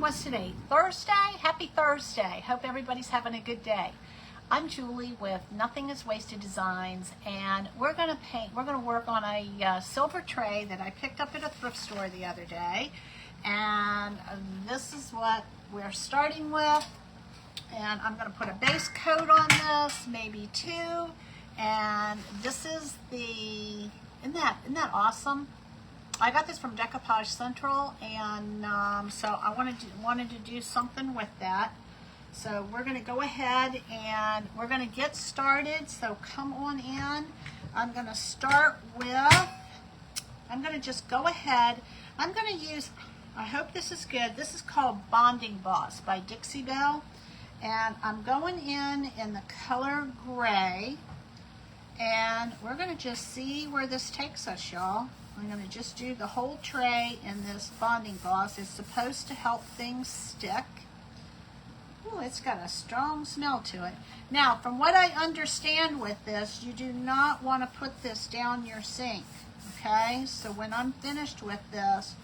What's today? Thursday? Happy Thursday. Hope everybody's having a good day. I'm Julie with Nothing is Wasted Designs, and we're going to work on a silver tray that I picked up at a thrift store the other day. And this is what we're starting with. And I'm going to put a base coat on this, maybe two. And this is the, isn't that awesome? I got this from Decoupage Central, and so I wanted to do something with that. So we're going to go ahead and we're going to get started. So come on in. I'm going to start with, I'm going to just go ahead. I'm going to use, I hope this is good. This is called Bonding Boss by Dixie Belle. And I'm going in the color gray. And we're going to just see where this takes us, y'all. I'm going to just do the whole tray in this Bonding Boss. It's supposed to help things stick. Ooh, it's got a strong smell to it. Now, from what I understand with this, you do not want to put this down your sink, okay? So when I'm finished with this,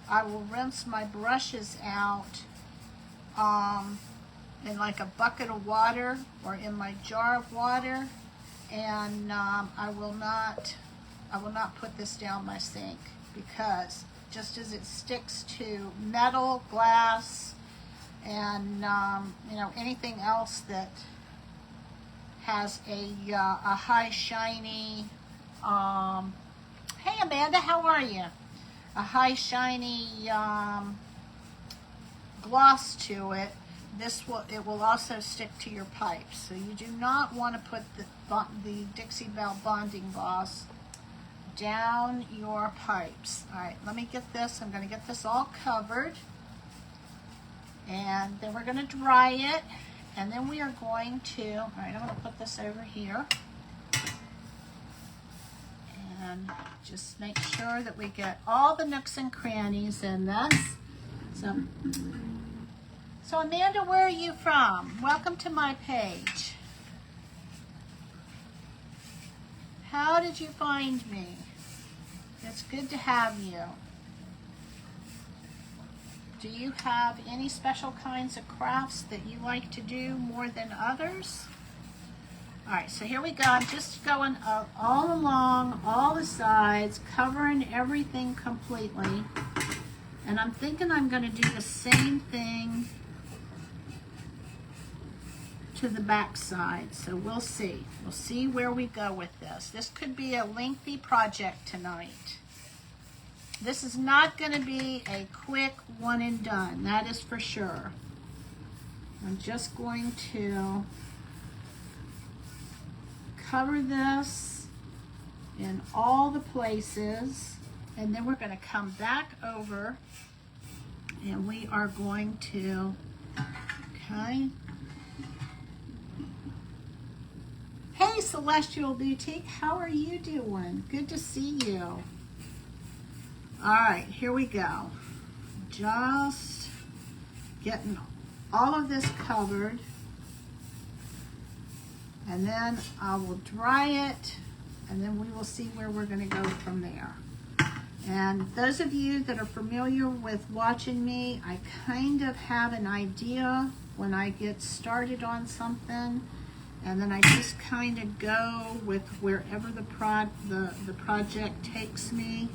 I will rinse my brushes out in like a bucket of water or in my jar of water, and I will not put this down my sink, because just as it sticks to metal, glass, and you know, anything else that has a high shiny, hey Amanda, how are you? A high shiny gloss to it. It will also stick to your pipes. So you do not want to put the Dixie Belle Bonding Boss down your pipes. All right, let me get this. I'm going to get this all covered. And then we're going to dry it. And then we are going to, all right, I'm going to put this over here. And just make sure that we get all the nooks and crannies in this. So Amanda, where are you from? Welcome to my page. How did you find me? It's good to have you. Do you have any special kinds of crafts that you like to do more than others? All right, so here we go. I'm just going all along, all the sides, covering everything completely. And I'm thinking I'm going to do the same thing to the back side. So we'll see. We'll see where we go with this. This could be a lengthy project tonight. This is not going to be a quick one and done. That is for sure. I'm just going to cover this in all the places, and then we're going to come back over and we are going to, okay. Hey Celestial Boutique, how are you doing? Good to see you. All right, here we go. Just getting all of this covered. And then I will dry it, and then we will see where we're going to go from there. And those of you that are familiar with watching me, I kind of have an idea when I get started on something, and then I just kind of go with wherever the project takes me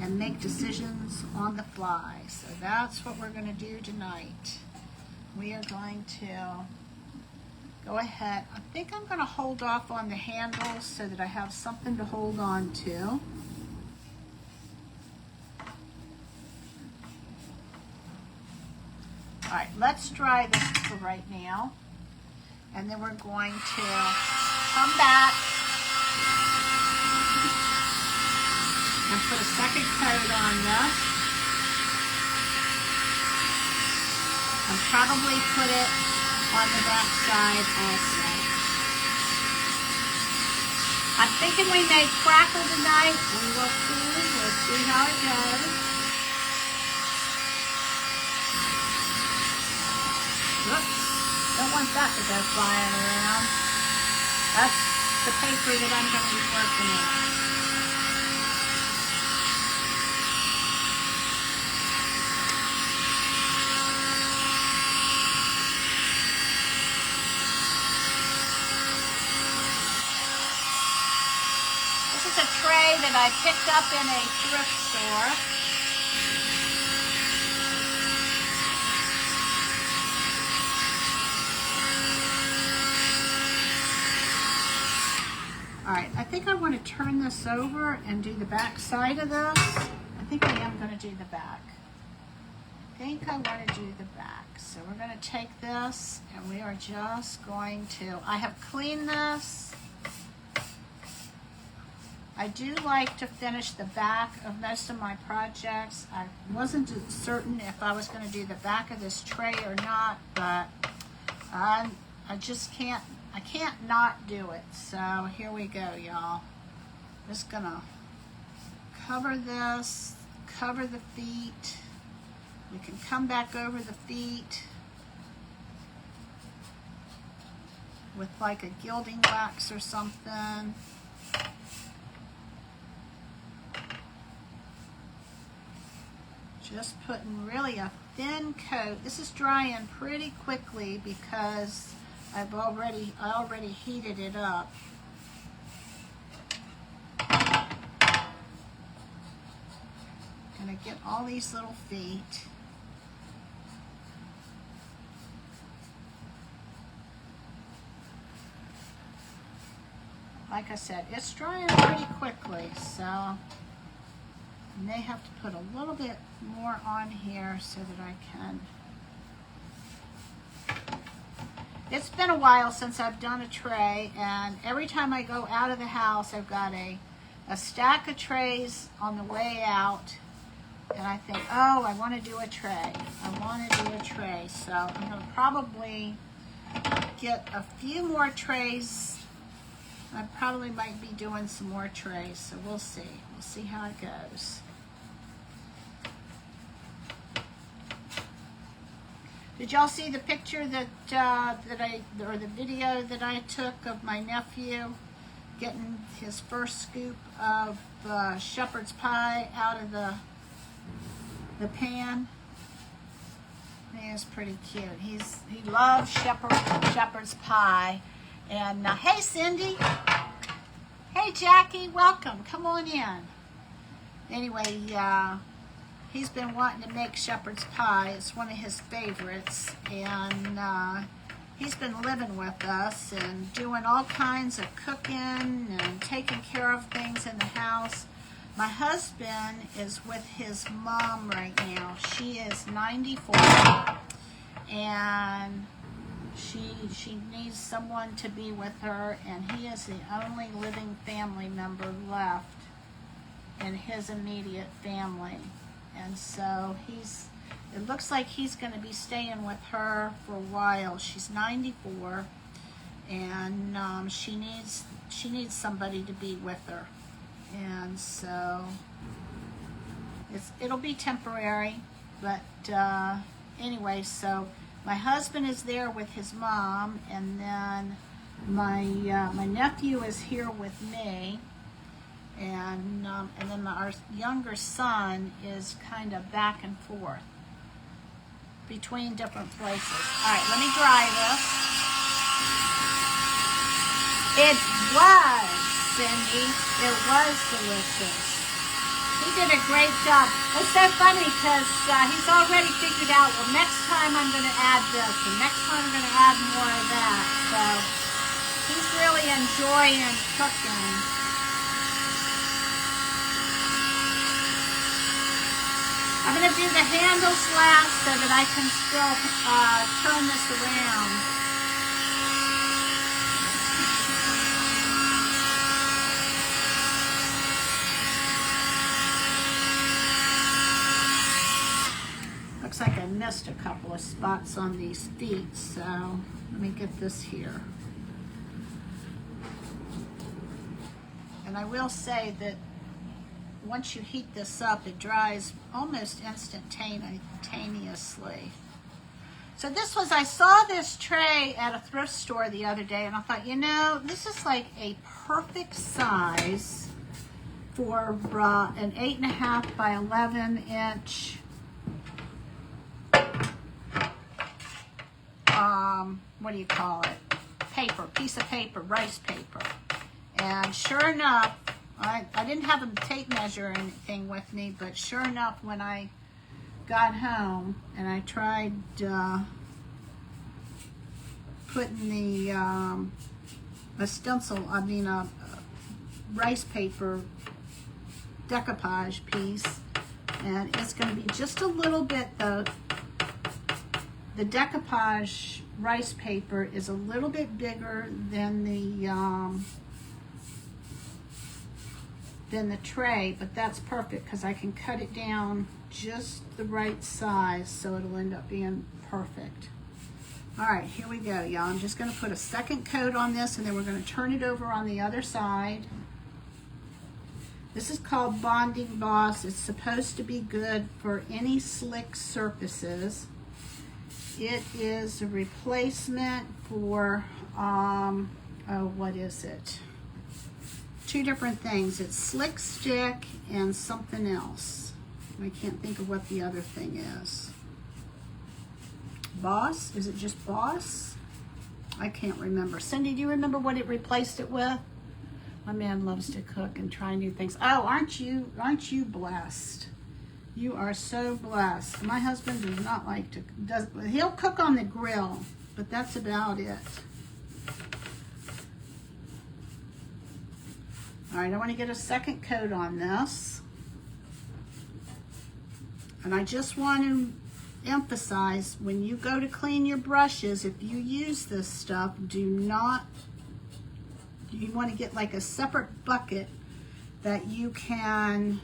and make decisions on the fly. So that's what we're going to do tonight. We are going to go ahead. I think I'm going to hold off on the handles so that I have something to hold on to. All right, let's dry this for right now. And then we're going to come back and put a second coat on this. And probably put it on the back side also. I'm thinking we may crackle tonight. We will see. We'll see how it goes. Whoops. Don't want that to go flying around. That's the paper that I'm going to be working on. This is a tray that I picked up in a thrift store. All right, I think I want to turn this over and do the back side of this. I think I am going to do the back. I think I want to do the back. So we're going to take this and we are just going to, I have cleaned this. I do like to finish the back of most of my projects. I wasn't certain if I was going to do the back of this tray or not, but I just can't. I can't not do it. So here we go, y'all. Just gonna cover this, cover the feet. We can come back over the feet with like a gilding wax or something. Just putting really a thin coat. This is drying pretty quickly because I already heated it up. Gonna get all these little feet. Like I said, it's drying pretty quickly, so I may have to put a little bit more on here so that I can. It's been a while since I've done a tray, and every time I go out of the house, I've got a stack of trays on the way out, and I think, oh, I want to do a tray. I want to do a tray. So I'm going to probably get a few more trays. I probably might be doing some more trays, so we'll see. We'll see how it goes. Did y'all see the picture that or the video that I took of my nephew getting his first scoop of shepherd's pie out of the pan? He is pretty cute. He loves shepherd's pie. And hey, Cindy. Hey, Jackie. Welcome. Come on in. Anyway, he's been wanting to make shepherd's pie. It's one of his favorites, and he's been living with us and doing all kinds of cooking and taking care of things in the house. My husband is with his mom right now. She is 94, and she needs someone to be with her, and he is the only living family member left in his immediate family. And so it looks like he's going to be staying with her for a while. She's 94, and she needs somebody to be with her. And so it'll be temporary, but anyway, so my husband is there with his mom, and then my nephew is here with me. And then our younger son is kind of back and forth between different places. All right, let me dry this. It was, Cindy. It was delicious. He did a great job. It's so funny because he's already figured out, well, next time I'm going to add this, and next time I'm going to add more of that. So he's really enjoying cooking. I'm going to do the handles last so that I can still turn this around. Looks like I missed a couple of spots on these feet, so let me get this here. And I will say that once you heat this up, it dries almost instantaneously. So I saw this tray at a thrift store the other day, and I thought, you know, this is like a perfect size for an 8.5 by 11 inch what do you call it? Piece of paper, rice paper. And sure enough, I didn't have a tape measure or anything with me, but sure enough, when I got home and I tried putting the a stencil, I mean a rice paper decoupage piece, and it's going to be just a little bit, the decoupage rice paper is a little bit bigger than the tray, but that's perfect because I can cut it down just the right size, so it'll end up being perfect. All right, here we go, y'all. I'm just going to put a second coat on this, and then we're going to turn it over on the other side. This is called Bonding Boss. It's supposed to be good for any slick surfaces. It is a replacement for, what is it? Two different things. It's Slick Stick and something else. I can't think of what the other thing is. Boss? Is it just Boss? I can't remember. Cindy, do you remember what it replaced it with? My man loves to cook and try new things. Oh, aren't you blessed? You are so blessed. My husband does not like to, he'll cook on the grill, but that's about it. All right, I want to get a second coat on this. And I just want to emphasize, when you go to clean your brushes, if you use this stuff, you want to get like a separate bucket that you can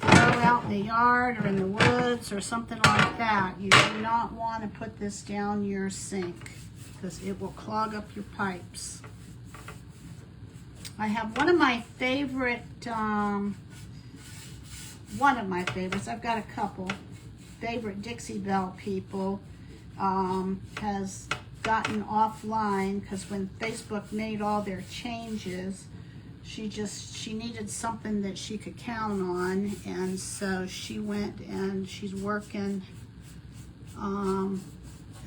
throw out in the yard or in the woods or something like that. You do not want to put this down your sink because it will clog up your pipes. I have one of my favorites, I've got a couple, favorite Dixie Belle people, has gotten offline because when Facebook made all their changes, she needed something that she could count on, and so she went and she's working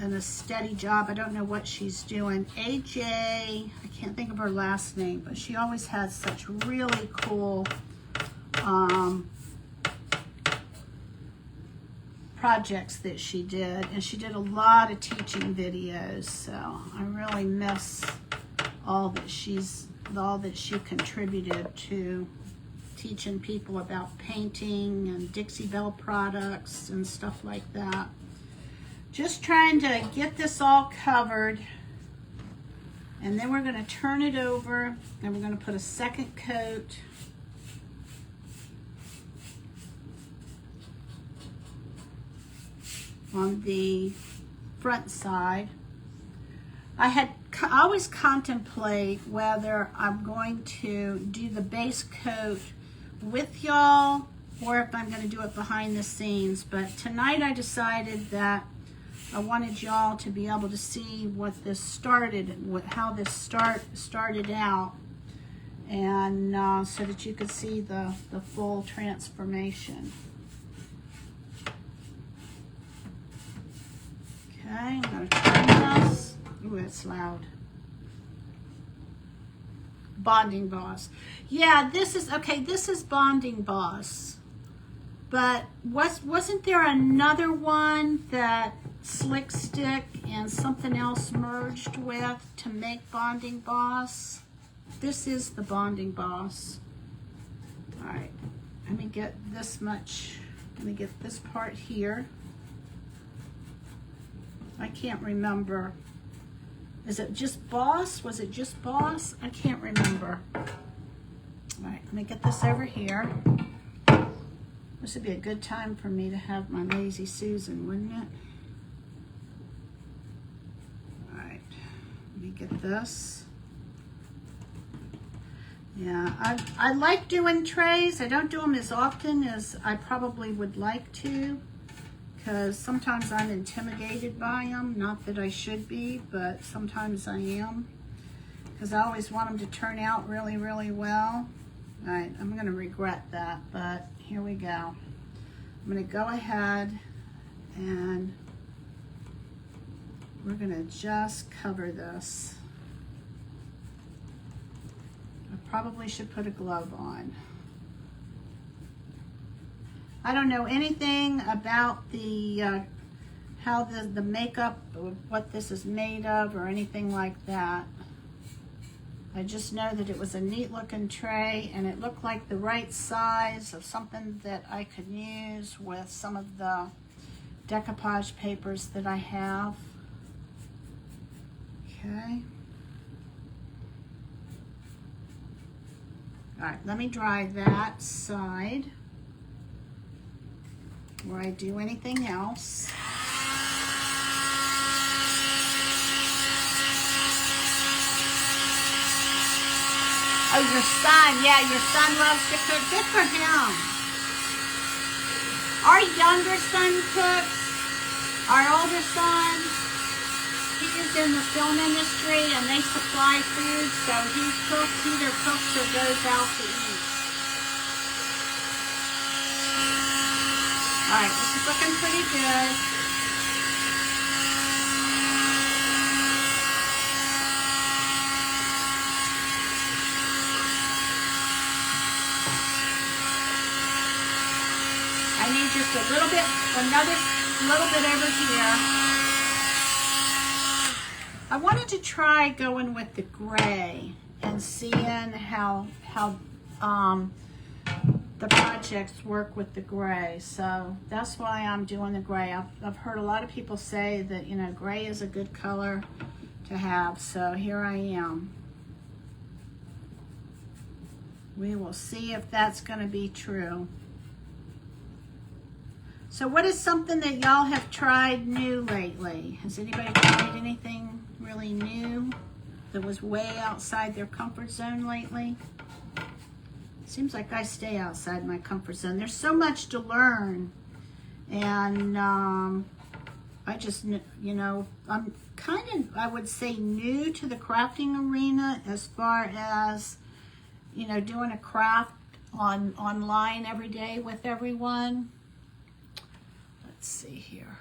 in a steady job. I don't know what she's doing. AJ, I can't think of her last name, but she always has such really cool projects that she did, and she did a lot of teaching videos, so I really miss all that she contributed to teaching people about painting and Dixie Belle products and stuff like that. Just trying to get this all covered, and then we're going to turn it over and we're going to put a second coat on the front side. I always contemplate whether I'm going to do the base coat with y'all or if I'm going to do it behind the scenes, but tonight I decided that I wanted y'all to be able to see what this started, how this started out, and so that you could see the full transformation. Okay, I'm going to turn this. Ooh, it's loud. Bonding Boss. Yeah, this is Bonding Boss. But wasn't there another one that Slick Stick and something else merged with to make Bonding Boss? This is the Bonding Boss. All right, let me get this much. Let me get this part here. I can't remember. Is it just Boss? Was it just Boss? I can't remember. All right, let me get this over here. This would be a good time for me to have my Lazy Susan, wouldn't it? All right, let me get this. Yeah, I like doing trays. I don't do them as often as I probably would like to, because sometimes I'm intimidated by them. Not that I should be, but sometimes I am, because I always want them to turn out really, really well. All right, I'm going to regret that, but here we go. I'm going to go ahead and we're going to just cover this. A probably should put a glove on. I don't know anything about the how the makeup, what this is made of or anything like that. I just know that it was a neat looking tray and it looked like the right size of something that I could use with some of the decoupage papers that I have. Okay. All right, let me dry that side before I do anything else. Oh, your son, yeah, your son loves to cook. Good for him. Our younger son cooks. Our older son, he is in the film industry and they supply food, so he cooks, either cooks or goes out to eat. All right, this is looking pretty good. I need just a little bit, another little bit over here. I wanted to try going with the gray and seeing how the projects work with the gray. So that's why I'm doing the gray. I've heard a lot of people say that, you know, gray is a good color to have. So here I am. We will see if that's going to be true. So what is something that y'all have tried new lately? Has anybody tried anything really new that was way outside their comfort zone lately? Seems like I stay outside my comfort zone. There's so much to learn. And I just, you know, I'm kind of, I would say, new to the crafting arena as far as, you know, doing a craft online every day with everyone. Let's see here.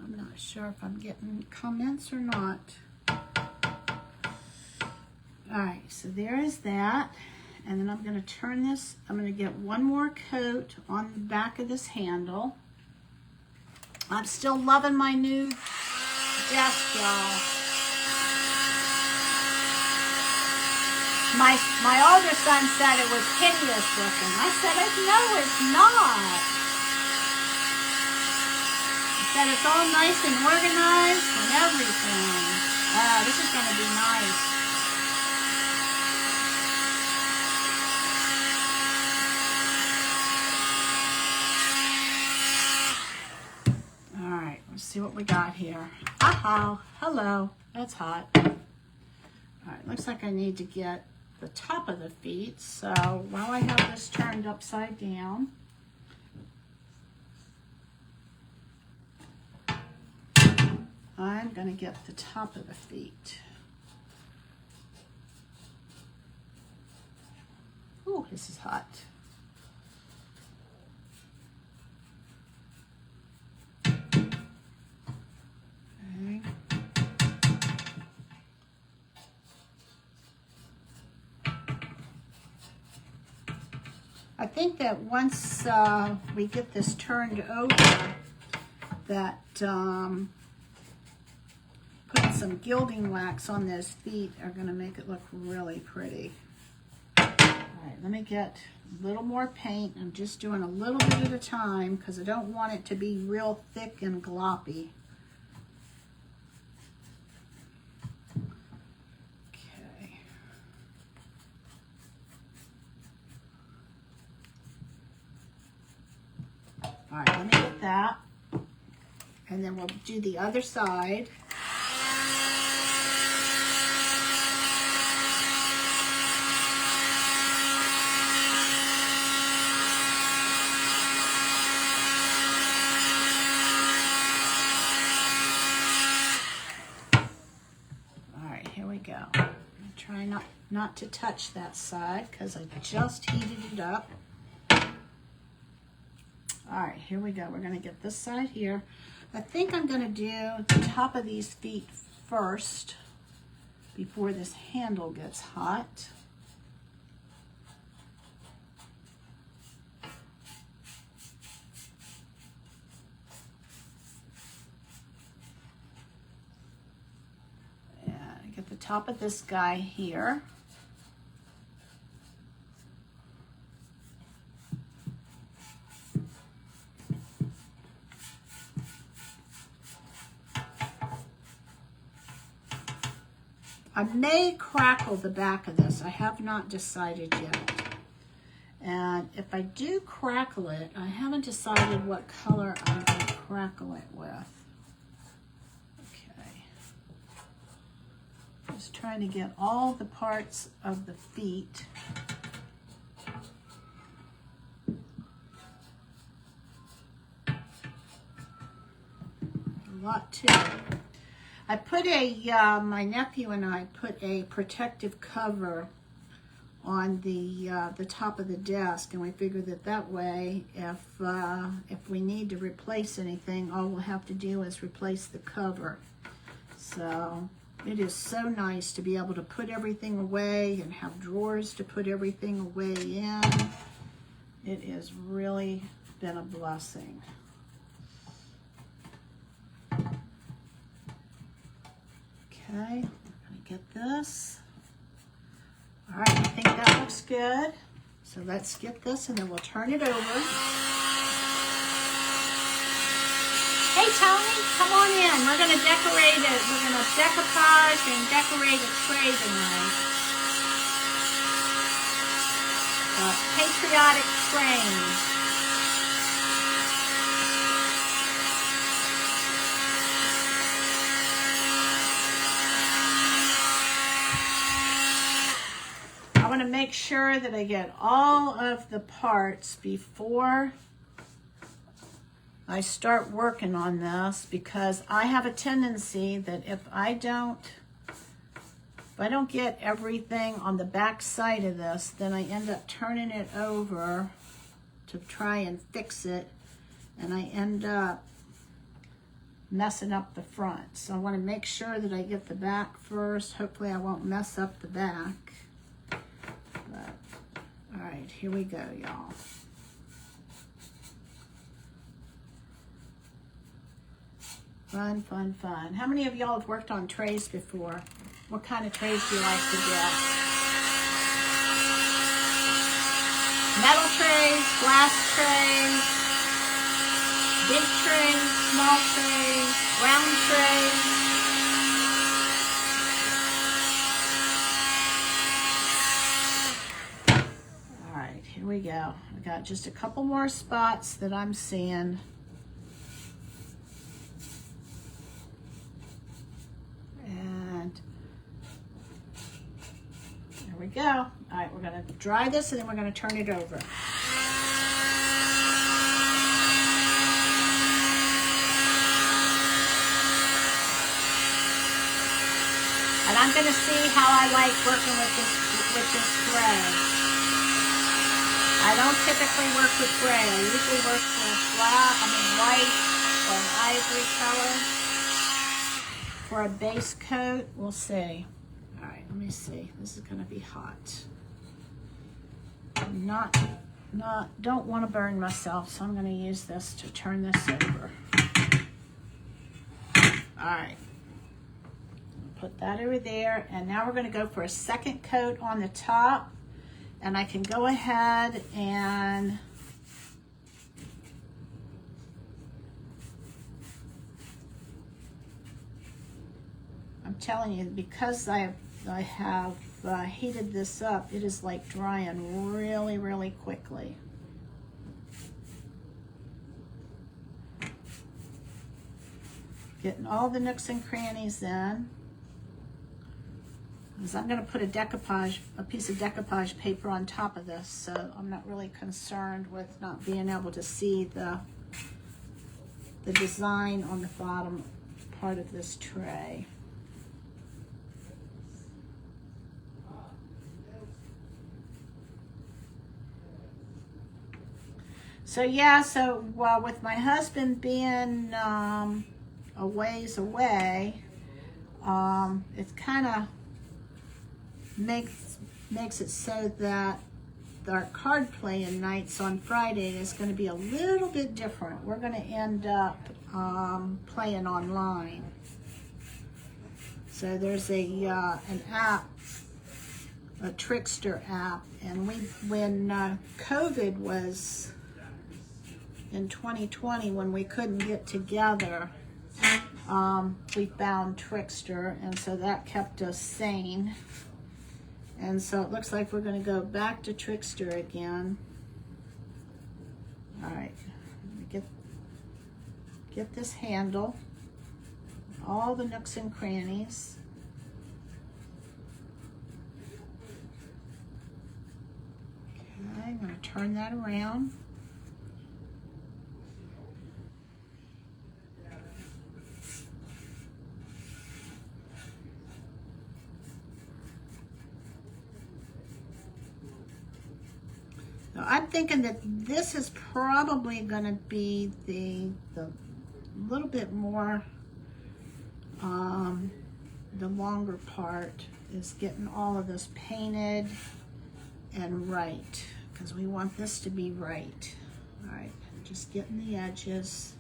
I'm not sure if I'm getting comments or not. All right, so there is that. And then I'm going to turn this, I'm going to get one more coat on the back of this handle. I'm still loving my new desk, y'all. My older son said it was hideous looking. I said, no, it's not. That it's all nice and organized and everything. This is going to be nice. All right, let's see what we got here. Aha, hello, that's hot. All right, looks like I need to get the top of the feet. So while I have this turned upside down, I'm going to get the top of the feet. Ooh, this is hot. Okay. I think that once we get this turned over, that putting some gilding wax on those feet are going to make it look really pretty. All right, let me get a little more paint. I'm just doing a little bit at a time because I don't want it to be real thick and gloppy. Okay. All right, let me get that. And then we'll do the other side. Go. I'm gonna try not to touch that side because I just heated it up. All right, here we go. We're going to get this side here. I think I'm going to do the top of these feet first before this handle gets hot. top of this guy here. I may crackle the back of this. I have not decided yet. And if I do crackle it, I haven't decided what color I'm going to crackle it with. Okay. Just trying to get all the parts of the feet. A lot too. I put my nephew and I put a protective cover on the top of the desk, and we figured that way, if we need to replace anything, all we'll have to do is replace the cover. So it is so nice to be able to put everything away and have drawers to put everything away in. It has really been a blessing. Okay, I'm gonna get this. All right, I think that looks good. So let's get this and then we'll turn it over. Hey Tony, come on in. We're gonna decorate it. We're gonna decoupage and decorate a tray tonight. Patriotic train. I want to make sure that I get all of the parts before I start working on this, because I have a tendency that if I don't get everything on the back side of this, then I end up turning it over to try and fix it, and I end up messing up the front. So I want to make sure that I get the back first. Hopefully I won't mess up the back. But, all right, here we go, y'all. Fun, fun, fun. How many of y'all have worked on trays before? What kind of trays do you like to get? Metal trays, glass trays, big trays, small trays, round trays. Here we go. I got just a couple more spots that I'm seeing. And there we go. All right, we're going to dry this and then we're going to turn it over. And I'm going to see how I like working with this gray. I don't typically work with gray. I usually work with white or an ivory color for a base coat. We'll see. All right, let me see. This is going to be hot. Don't want to burn myself, so I'm going to use this to turn this over. All right. Put that over there, and now we're going to go for a second coat on the top. And I can go ahead and I'm telling you, because I have heated this up, it is like drying really, really quickly. Getting all the nooks and crannies in. Because I'm going to put a piece of decoupage paper on top of this, so I'm not really concerned with not being able to see the design on the bottom part of this tray. So yeah, with my husband being a ways away, it's kind of makes it so that our card playing nights on Friday is going to be a little bit different. We're going to end up playing online. So there's an app, a Trickster app, and when COVID was in 2020, when we couldn't get together, we found Trickster, and so that kept us sane. And so it looks like we're going to go back to Trickster again. All right, let me get this handle, all the nooks and crannies. Okay, I'm going to turn that around. Now, I'm thinking that this is probably going to be the little bit more, the longer part is getting all of this painted and right, because we want this to be right. All right, just getting the edges.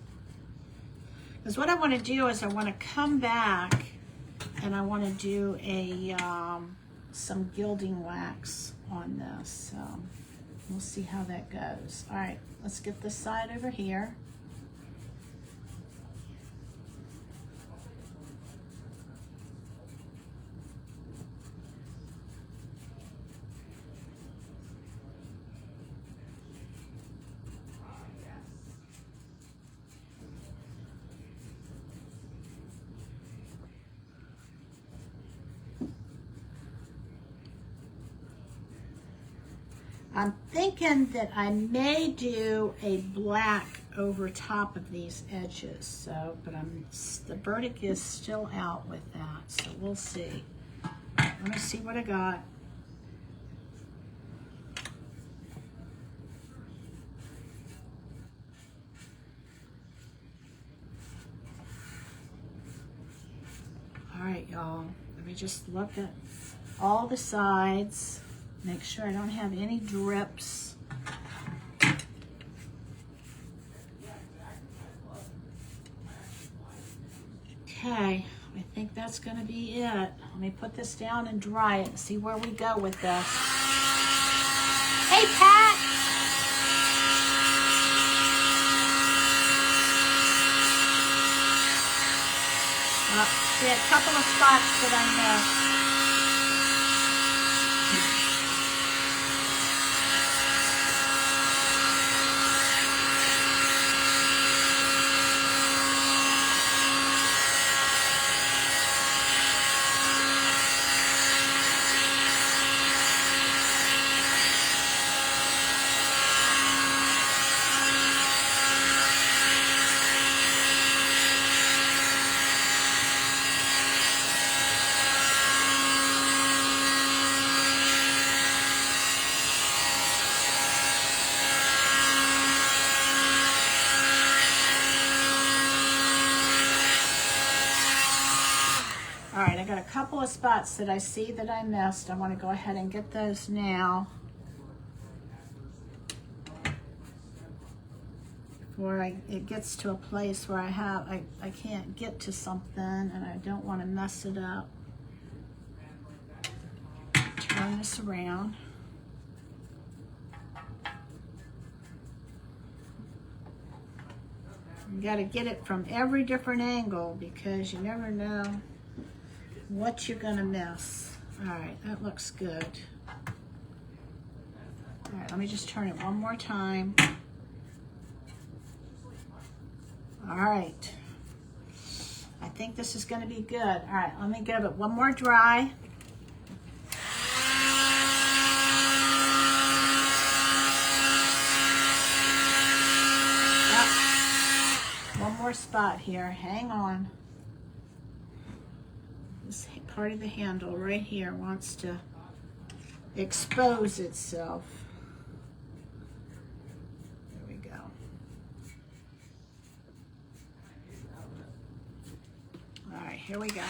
Because what I want to do is I want to come back and I want to do a some gilding wax on this. We'll see how that goes. All right, let's get this side over here. I'm thinking that I may do a black over top of these edges, so, but the verdict is still out with that, so we'll see. Let me see what I got. All right, y'all, let me just look at all the sides. Make sure I don't have any drips. Okay, I think that's gonna be it. Let me put this down and dry it and see where we go with this. Hey, Pat! See a couple of spots that I missed. All right, I got a couple of spots that I see that I missed. I want to go ahead and get those now before it gets to a place where I can't get to something and I don't want to mess it up. Turn this around. You got to get it from every different angle because you never know what you're gonna miss. All right, that looks good. All right, let me just turn it one more time. All right, I think this is gonna be good. All right, let me give it one more dry. Yep. One more spot here, hang on. This part of the handle right here wants to expose itself. There we go. All right, here we go.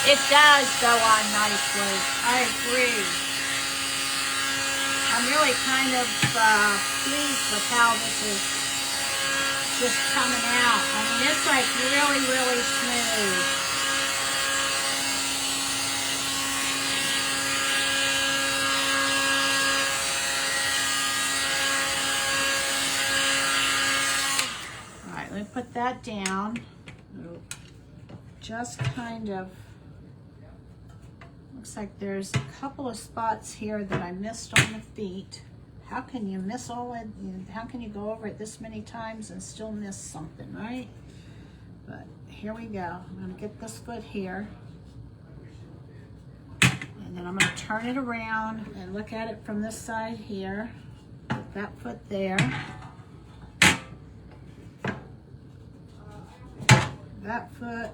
It does go on nicely. I agree. I'm really kind of pleased with how this is just coming out. I mean, it's like really, really smooth. All right, let me put that down. Just kind of, looks like there's a couple of spots here that I missed on the feet. How can you miss all it? How can you go over it this many times and still miss something, right? But here we go. I'm gonna get this foot here. And then I'm gonna turn it around and look at it from this side here. Put that foot there. That foot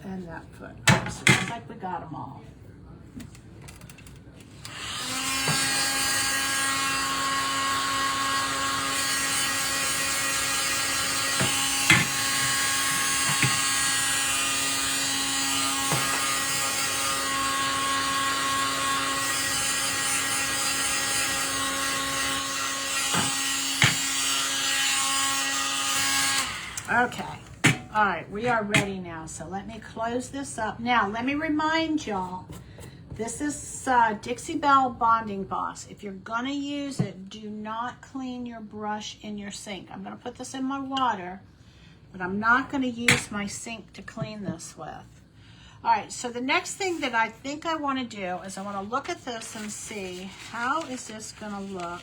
and that foot. So it looks like we got them all. Okay. All right, we are ready now. So let me close this up. Now, let me remind y'all, this is Dixie Belle Bonding Boss. If you're gonna use it, do not clean your brush in your sink. I'm gonna put this in my water, but I'm not gonna use my sink to clean this with. All right, so the next thing that I think I wanna do is I wanna look at this and see how is this gonna look.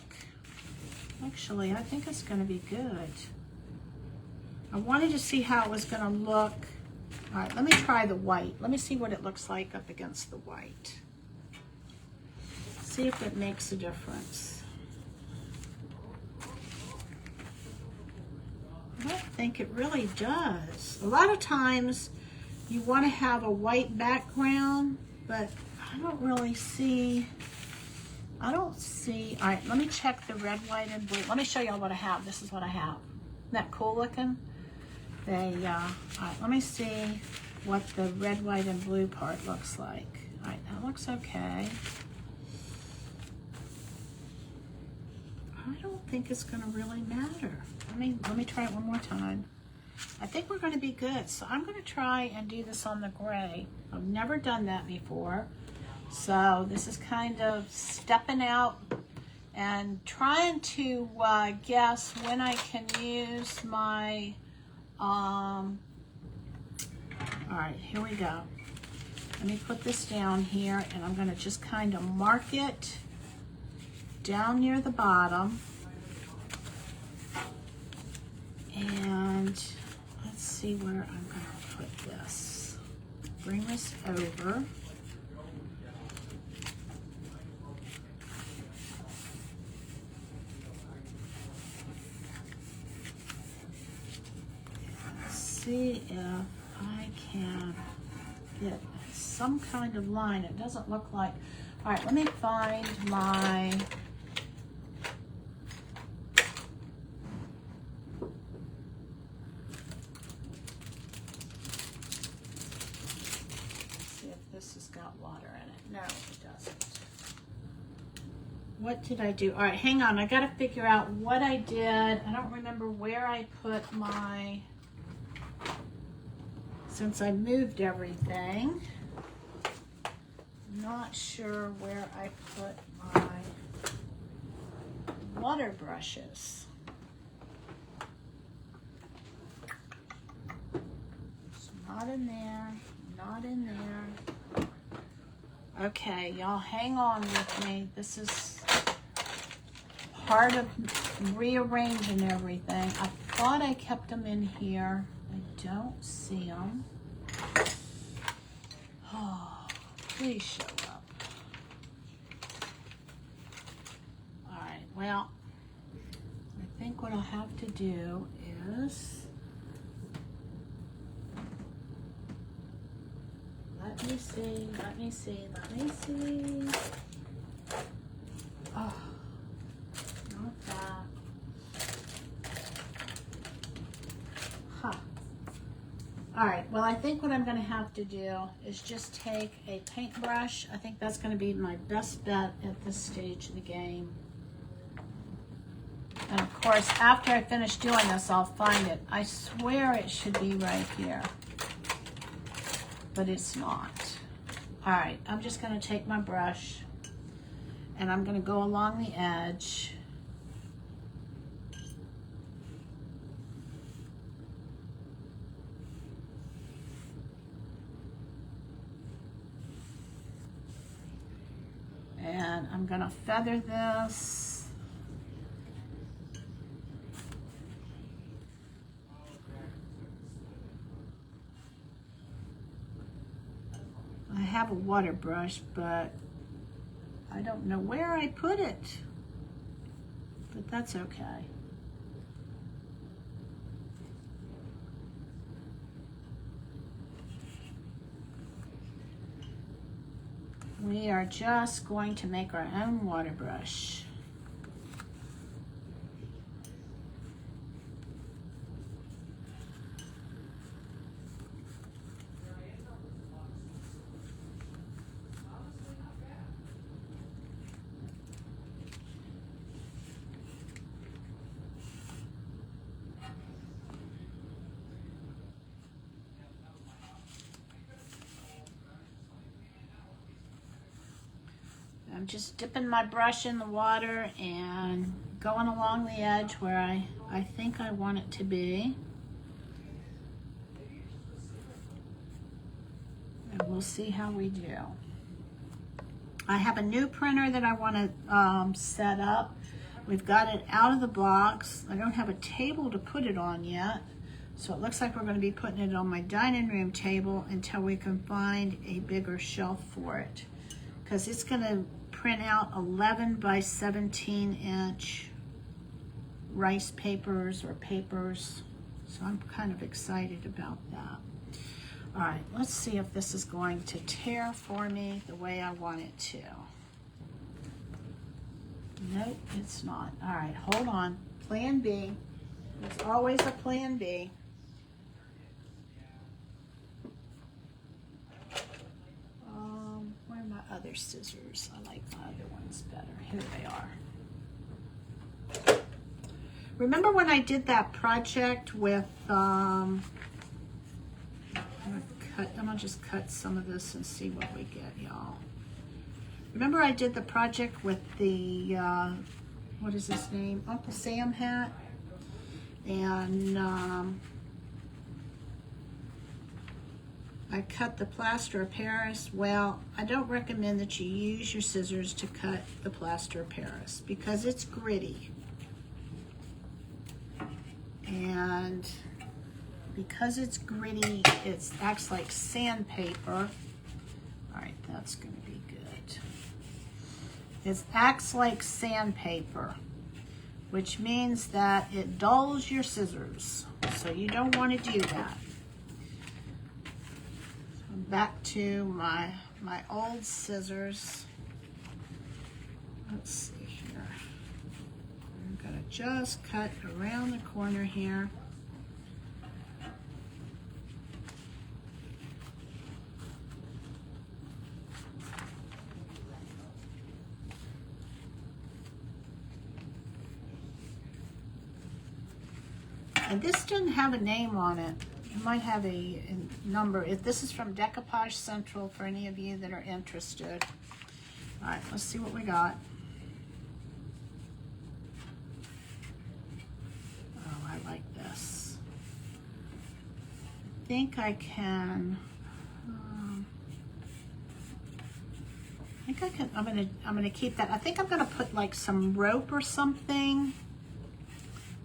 Actually, I think it's gonna be good. I wanted to see how it was going to look. All right, let me try the white. Let me see what it looks like up against the white. See if it makes a difference. I don't think it really does. A lot of times you want to have a white background, but I don't really see, all right, let me check the red, white, and blue. Let me show y'all what I have. This is what I have. Isn't that cool looking? All right, let me see what the red, white, and blue part looks like. All right, that looks okay. I don't think it's gonna really matter. Let me try it one more time. I think we're gonna be good. So I'm gonna try and do this on the gray. I've never done that before. So this is kind of stepping out and trying to guess when I can use my, all right, here we go. Let me put this down here and I'm gonna just kind of mark it down near the bottom. And let's see where I'm gonna put this. Bring this over. See if I can get some kind of line. It doesn't look like, all right, let me find my, see if this has got water in it. No, it doesn't. What did I do? All right, hang on. I got to figure out what I did. I don't remember where I put my, since I moved everything, I'm not sure where I put my water brushes. It's not in there, not in there. Okay, y'all hang on with me. This is part of rearranging everything. I thought I kept them in here. I don't see them. Oh, please show up. All right, well, I think what I'll have to do is, let me see. Oh, not that. Huh. All right, well, Well, I think what I'm going to have to do is just take a paintbrush. I think that's going to be my best bet at this stage of the game. And of course, after I finish doing this, I'll find it. I swear it should be right here, but it's not. All right, I'm just going to take my brush and I'm going to go along the edge. And I'm going to feather this. I have a water brush, but I don't know where I put it. But that's okay. We are just going to make our own water brush. I'm just dipping my brush in the water and going along the edge where I think I want it to be. And we'll see how we do. I have a new printer that I want to set up. We've got it out of the box. I don't have a table to put it on yet. So it looks like we're going to be putting it on my dining room table until we can find a bigger shelf for it. Because it's going to print out 11 by 17 inch rice papers or papers. So I'm kind of excited about that. All right, let's see if this is going to tear for me the way I want it to. Nope, it's not. All right, hold on. Plan B. There's always a plan B. Where are my other scissors? I like my other ones better. Here they are. Remember when I did that project with, I'm gonna just cut some of this and see what we get, y'all. Remember I did the project with the, what is his name? Uncle Sam hat? And I cut the plaster of Paris. Well, I don't recommend that you use your scissors to cut the plaster of Paris because it's gritty. And because it's gritty, it acts like sandpaper. All right, that's gonna be good. It acts like sandpaper, which means that it dulls your scissors. So you don't want to do that. So back to my old scissors. Let's see here. I'm gonna just cut around the corner here. And this didn't have a name on it. It might have a number. If this is from Decoupage Central for any of you that are interested. All right, let's see what we got. Oh, I like this. I think I can. I'm gonna keep that. I think I'm gonna put like some rope or something.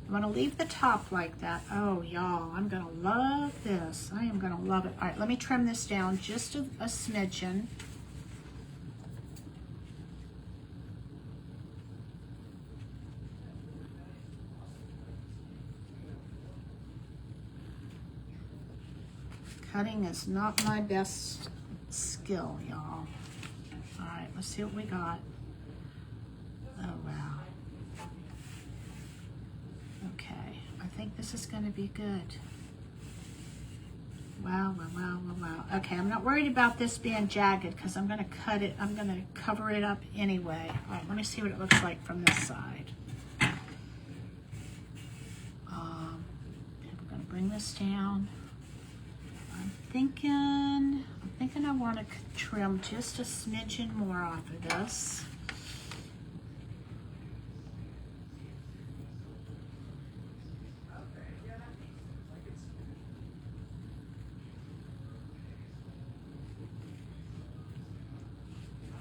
I'm gonna leave the top like that. Oh, y'all, I'm gonna love this. I am gonna love it. All right, let me trim this down just a smidgen. Cutting is not my best skill, y'all. All right, let's see what we got. Oh, wow. Okay, I think this is going to be good. Wow, wow, wow, wow, wow. Okay, I'm not worried about this being jagged because I'm going to cut it. I'm going to cover it up anyway. All right, let me see what it looks like from this side. We're going to bring this down. I'm thinking I want to trim just a smidgen more off of this.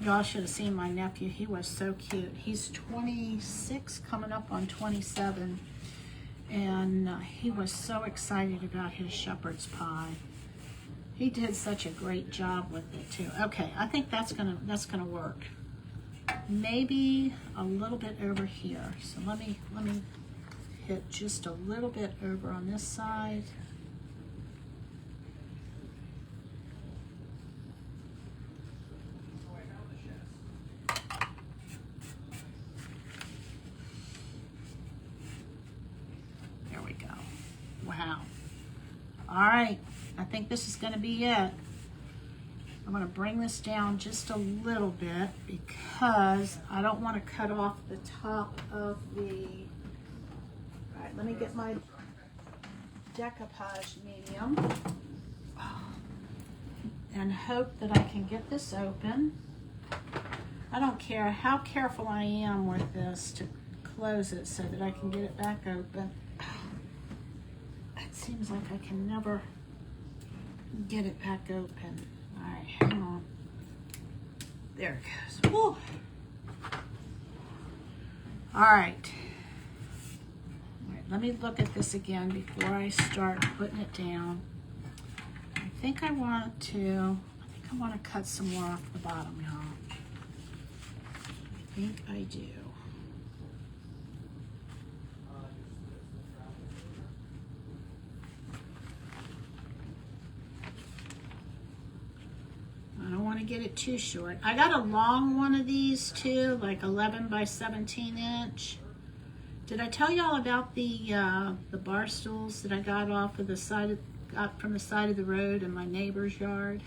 Y'all should have seen my nephew. He was so cute. He's 26, coming up on 27, and he was so excited about his shepherd's pie. He did such a great job with it too. Okay, I think that's gonna work. Maybe a little bit over here. So let me hit just a little bit over on this side. There we go. Wow. All right, I think this is gonna be it. I'm going to bring this down just a little bit because I don't want to cut off the top of the... All right, let me get my decoupage medium and hope that I can get this open. I don't care how careful I am with this to close it so that I can get it back open. It seems like I can never get it back open. All right, hang on. There it goes. Woo. All right. Let me look at this again before I start putting it down. I think I want to cut some more off the bottom, y'all. I think I do. I don't want to get it too short. I got a long one of these too, like 11 by 17 inch. Did I tell y'all about the bar stools that I got off of the side from the side of the road in my neighbor's yard?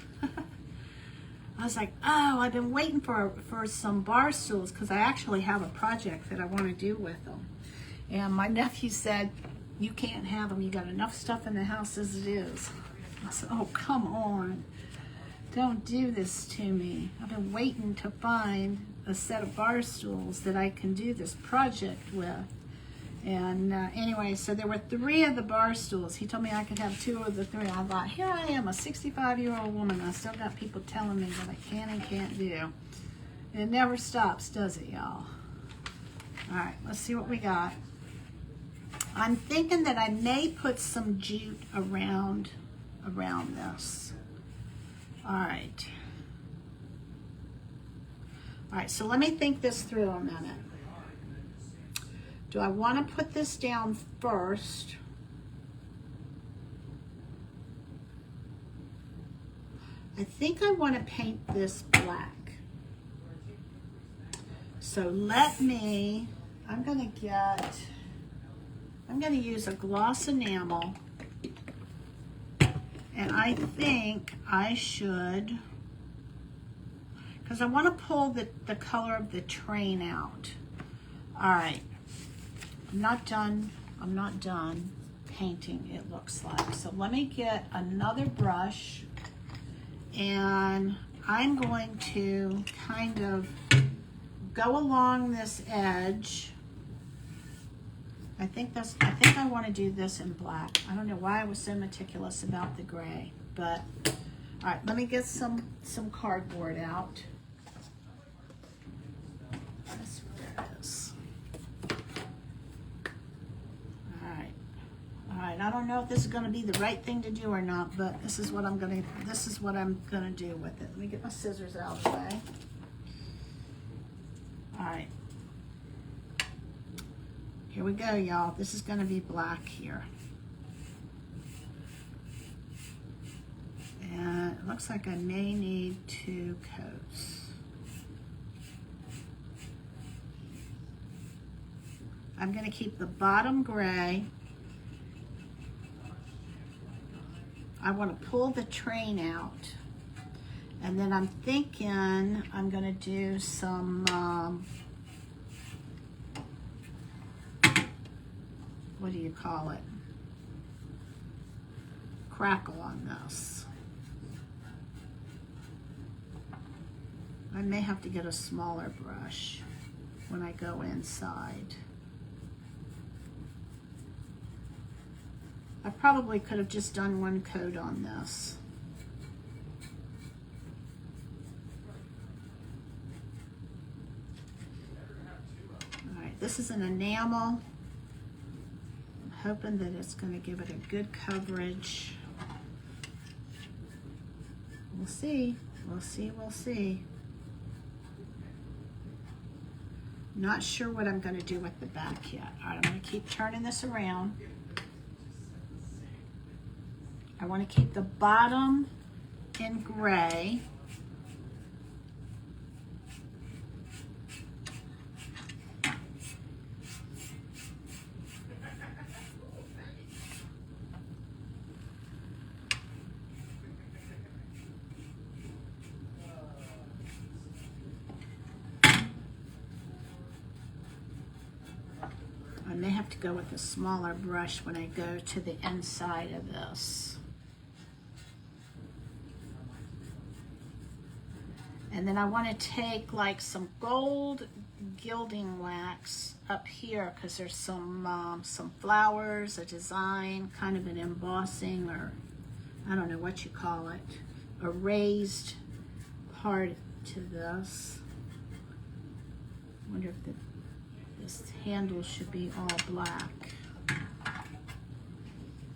I was like, oh, I've been waiting for some bar stools because I actually have a project that I want to do with them. And my nephew said, you can't have them. You got enough stuff in the house as it is. I said, oh, come on. Don't do this to me. I've been waiting to find a set of bar stools that I can do this project with. And anyway, so there were 3 of the bar stools. He told me I could have 2 of the 3. I thought, here I am, a 65-year-old woman. I still got people telling me what I can and can't do. It never stops, does it, y'all? All right, let's see what we got. I'm thinking that I may put some jute around this. All right. All right, so let me think this through a minute. Do I want to put this down first? I think I want to paint this black. So I'm going to use a gloss enamel. And I think I should, because I want to pull the color of the train out. All right, I'm not done painting, it looks like. So let me get another brush and I'm going to kind of go along this edge. I think I want to do this in black. I don't know why I was so meticulous about the gray, but all right, let me get some cardboard out. That's where it is. All right. I don't know if this is going to be the right thing to do or not, but this is what I'm gonna do with it. Let me get my scissors out of the way. All right. Here we go, y'all. This is going to be black here. And it looks like I may need 2 coats. I'm going to keep the bottom gray. I want to pull the train out. And then I'm thinking I'm going to do some, what do you call it? Crackle on this. I may have to get a smaller brush when I go inside. I probably could have just done one coat on this. All right, this is an enamel. I'm hoping that it's going to give it a good coverage. We'll see, we'll see, we'll see. Not sure what I'm going to do with the back yet. All right, I'm going to keep turning this around. I want to keep the bottom in gray. I may have to go with a smaller brush when I go to the inside of this. And then I want to take like some gold gilding wax up here because there's some flowers, a design, kind of an embossing, or I don't know what you call it, a raised part to this. I wonder if this handle should be all black.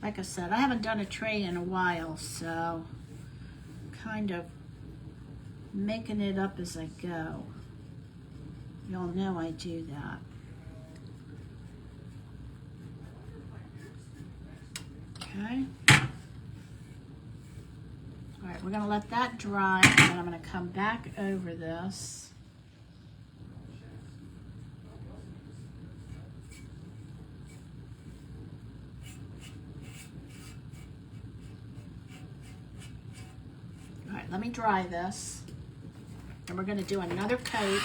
Like I said, I haven't done a tray in a while, so kind of making it up as I go. Y'all know I do that. Okay. All right, we're gonna let that dry, and then I'm gonna come back over this. All right, let me dry this. And we're going to do another coat.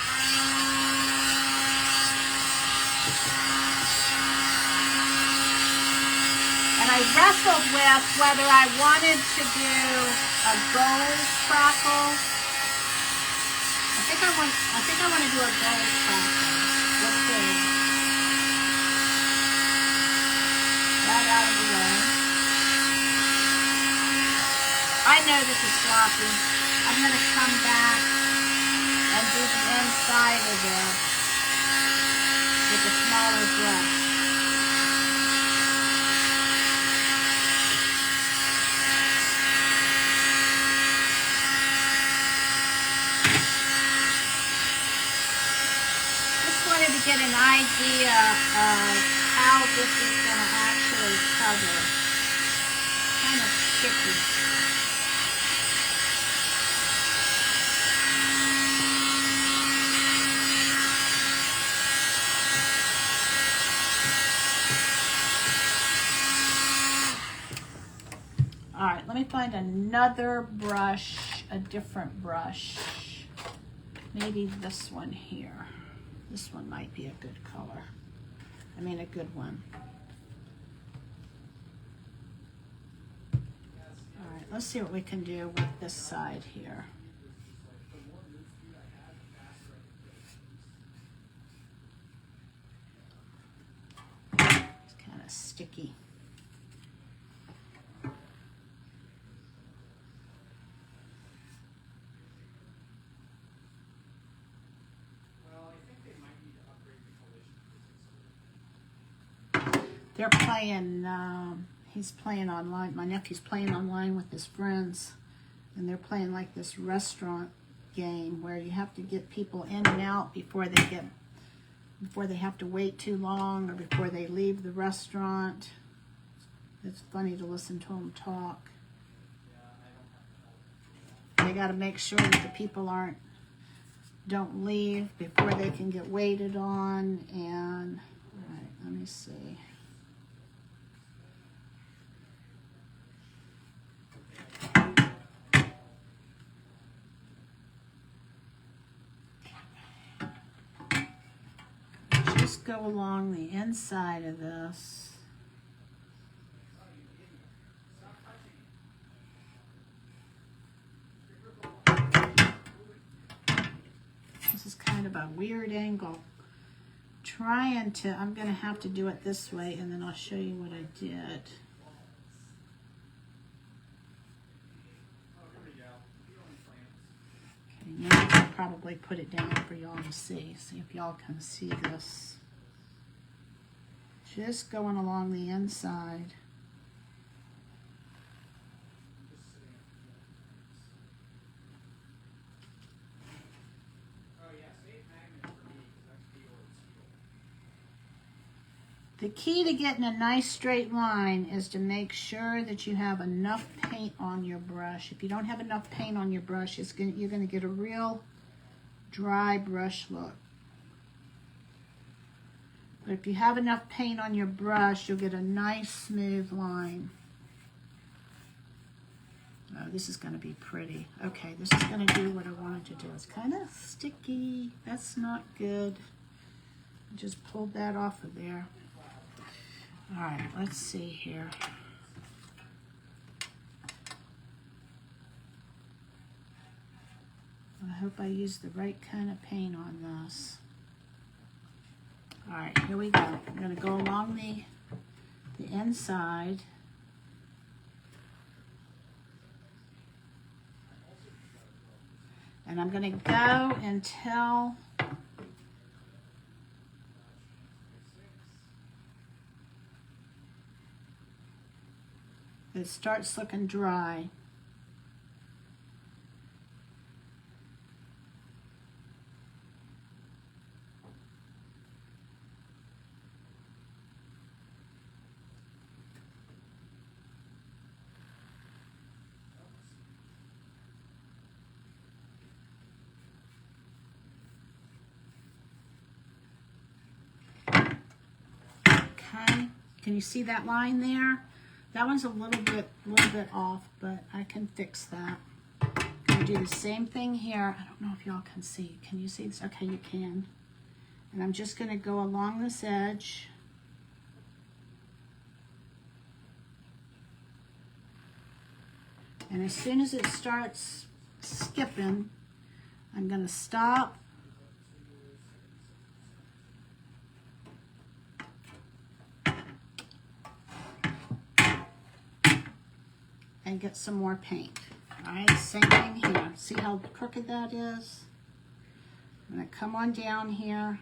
And I wrestled with whether I wanted to do a gold crackle. I think I want to do a gold crackle. Let's see. That out of the way. I know this is sloppy. I'm going to come back and do the inside of it with a smaller brush. Just wanted to get an idea of how this is going to actually cover. Kind of sticky. All right, let me find another brush, a different brush. Maybe this one here. This one might be a good color. I mean, a good one. All right, let's see what we can do with this side here. It's kind of sticky. They're playing, he's playing online, my nephew's playing online with his friends, and they're playing like this restaurant game where you have to get people in and out before they have to wait too long or before they leave the restaurant. It's funny to listen to them talk. They got to make sure that the people don't leave before they can get waited on, and, all right, let me see. go along the inside of this. This is kind of a weird angle. Trying to, I'm going to have to do it this way, and then I'll show you what I did. Okay, now I'll probably put it down for y'all to see. See if y'all can see this. Just going along the inside. The key to getting a nice straight line is to make sure that you have enough paint on your brush. If you don't have enough paint on your brush, you're going to get a real dry brush look. But if you have enough paint on your brush, you'll get a nice smooth line. Oh, this is going to be pretty. Okay, this is going to do what I wanted to do. It's kind of sticky. That's not good. Just pulled that off of there. All right, let's see here. I hope I use the right kind of paint on this. All right, here we go. I'm going to go along the inside. And I'm going to go until it starts looking dry. Okay, can you see that line there? That one's a little bit off, but I can fix that. I'm gonna do the same thing here. I don't know if y'all can see. Can you see this? Okay, you can. And I'm just gonna go along this edge. And as soon as it starts skipping, I'm gonna stop. And get some more paint. All right, same thing here. See how crooked that is? I'm gonna come on down here.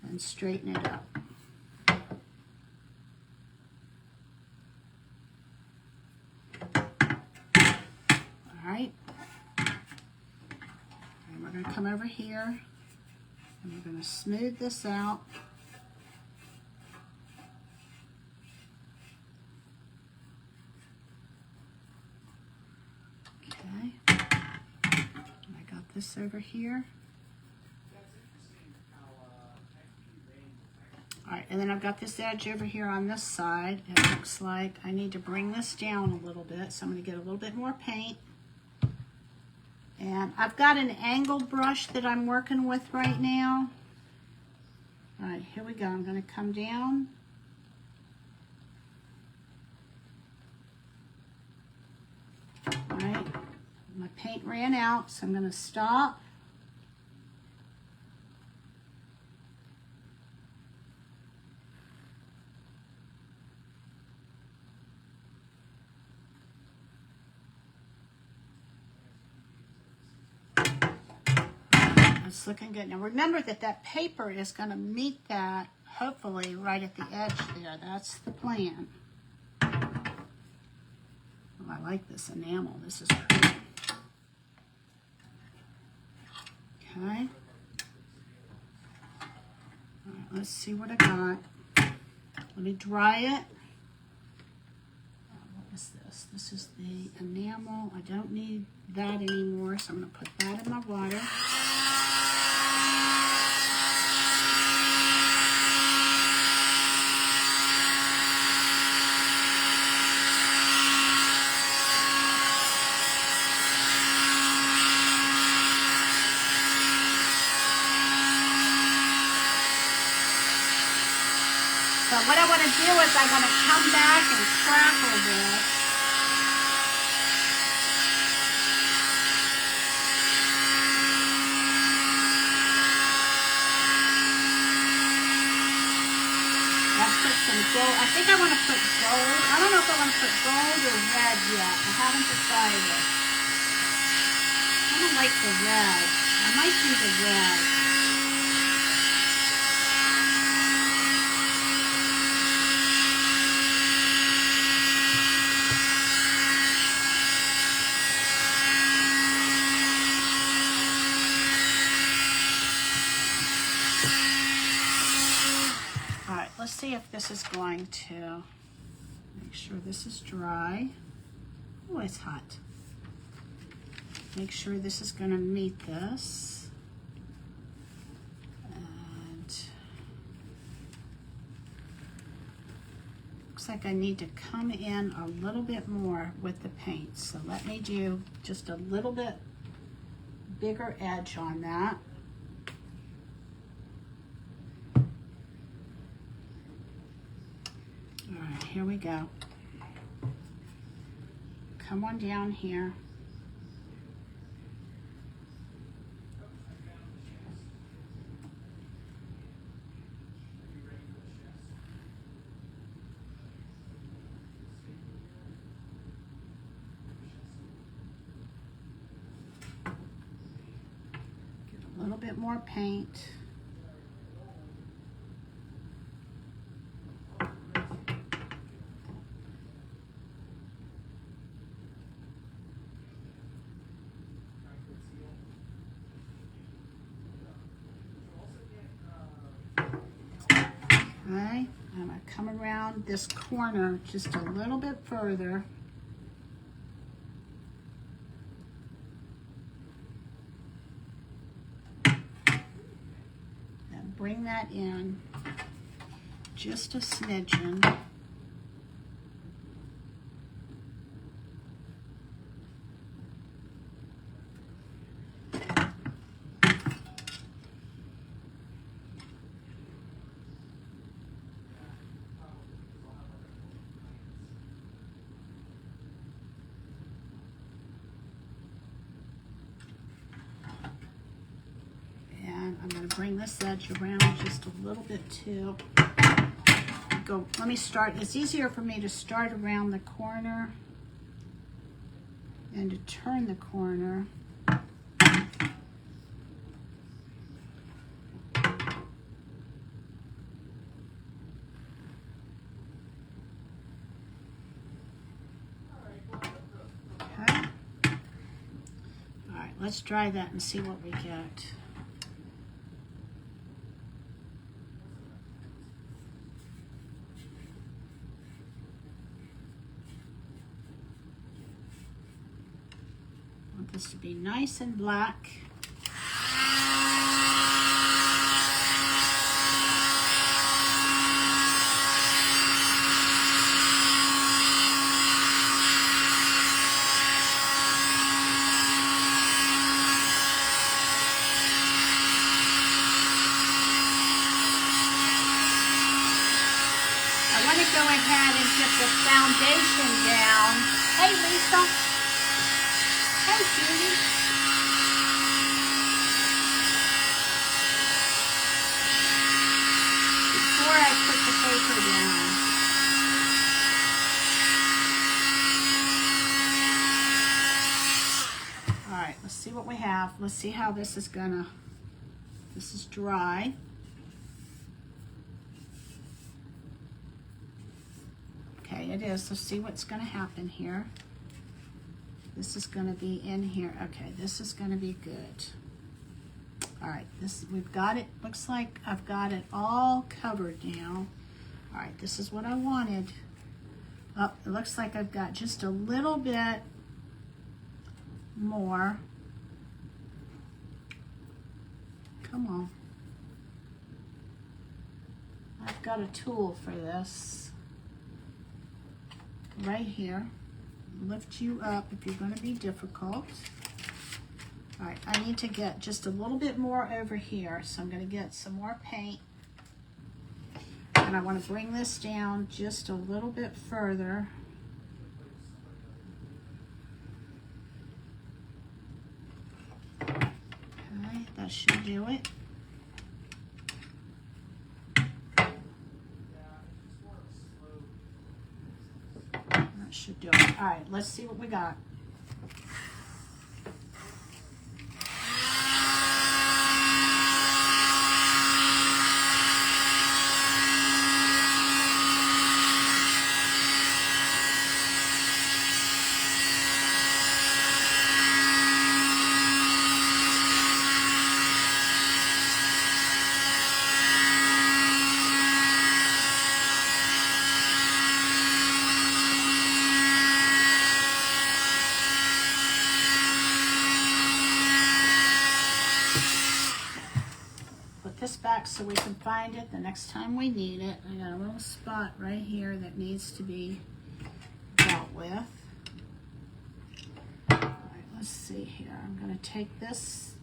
And straighten it up. All right. And we're gonna come over here and we're gonna smooth this out. This over here. All right, and then I've got this edge over here on this side. It looks like I need to bring this down a little bit, so I'm going to get a little bit more paint. And I've got an angled brush that I'm working with right now. All right, here we go. I'm going to come down. All right. My paint ran out, so I'm going to stop. It's looking good. Now remember that paper is going to meet that, hopefully, right at the edge there. That's the plan. Oh, I like this enamel. This is pretty. Okay. All right, let's see what I got. Let me dry it. What is this? This is the enamel. I don't need that anymore, so I'm going to put that in my water. going to do is I'm going to come back and crackle this. I'll put some gold. I think I want to put gold. I don't know if I want to put gold or red yet. I haven't decided. I don't like the red. I might do the red. Let's see if this is going to make sure this is dry. Oh, it's hot. Make sure this is going to meet this. And looks like I need to come in a little bit more with the paint. So let me do just a little bit bigger edge on that. Here we go. Come on down here. Get a little bit more paint. Okay, I'm going to come around this corner just a little bit further. And bring that in just a smidgen. I'm going to bring this edge around just a little bit too. Let me start. It's easier for me to start around the corner and to turn the corner. Okay. All right, let's dry that and see what we get. This to be nice and black. I want to go ahead and get the foundation down. Hey, Lisa. Hey, Judy. Before I put the paper down. All right, let's see what we have. Let's see how this is gonna, this is dry. Okay, it is. Let's see what's gonna happen here. This is going to be in here. Okay, this is going to be good. All right, we've got it. Looks like I've got it all covered now. All right, this is what I wanted. Oh, it looks like I've got just a little bit more. Come on. I've got a tool for this right here. Lift you up if you're going to be difficult. All right, I need to get just a little bit more over here, so I'm going to get some more paint. And I want to bring this down just a little bit further. Okay, that should do it. That should do it. All right, let's see what we got. This back so we can find it the next time we need it. I got a little spot right here that needs to be dealt with. All right, let's see here. I'm going to take this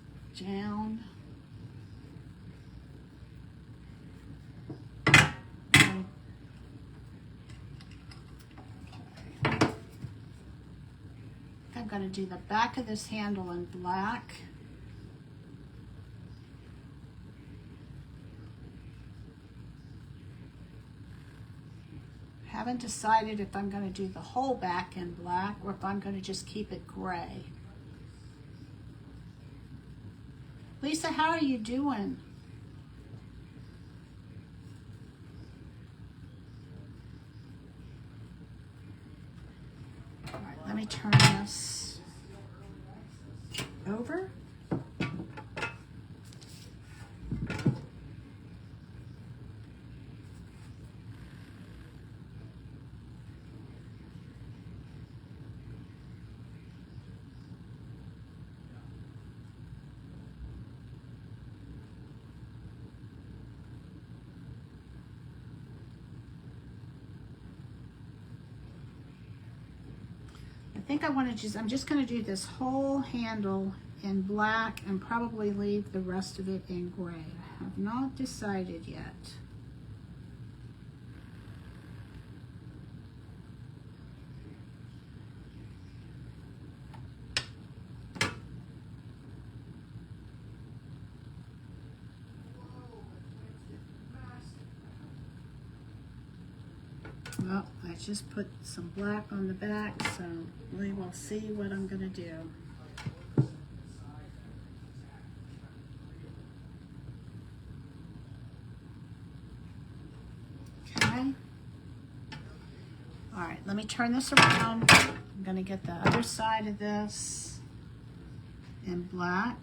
down. Okay. I'm going to do the back of this handle in black. Haven't decided if I'm going to do the whole back in black or if I'm going to just keep it gray. Lisa, how are you doing? All right, let me turn this over. I think I want to I'm just going to do this whole handle in black and probably leave the rest of it in gray. I have not decided yet. Well, I just put some black on the back, so we will see what I'm going to do. Okay. All right, let me turn this around. I'm going to get the other side of this in black.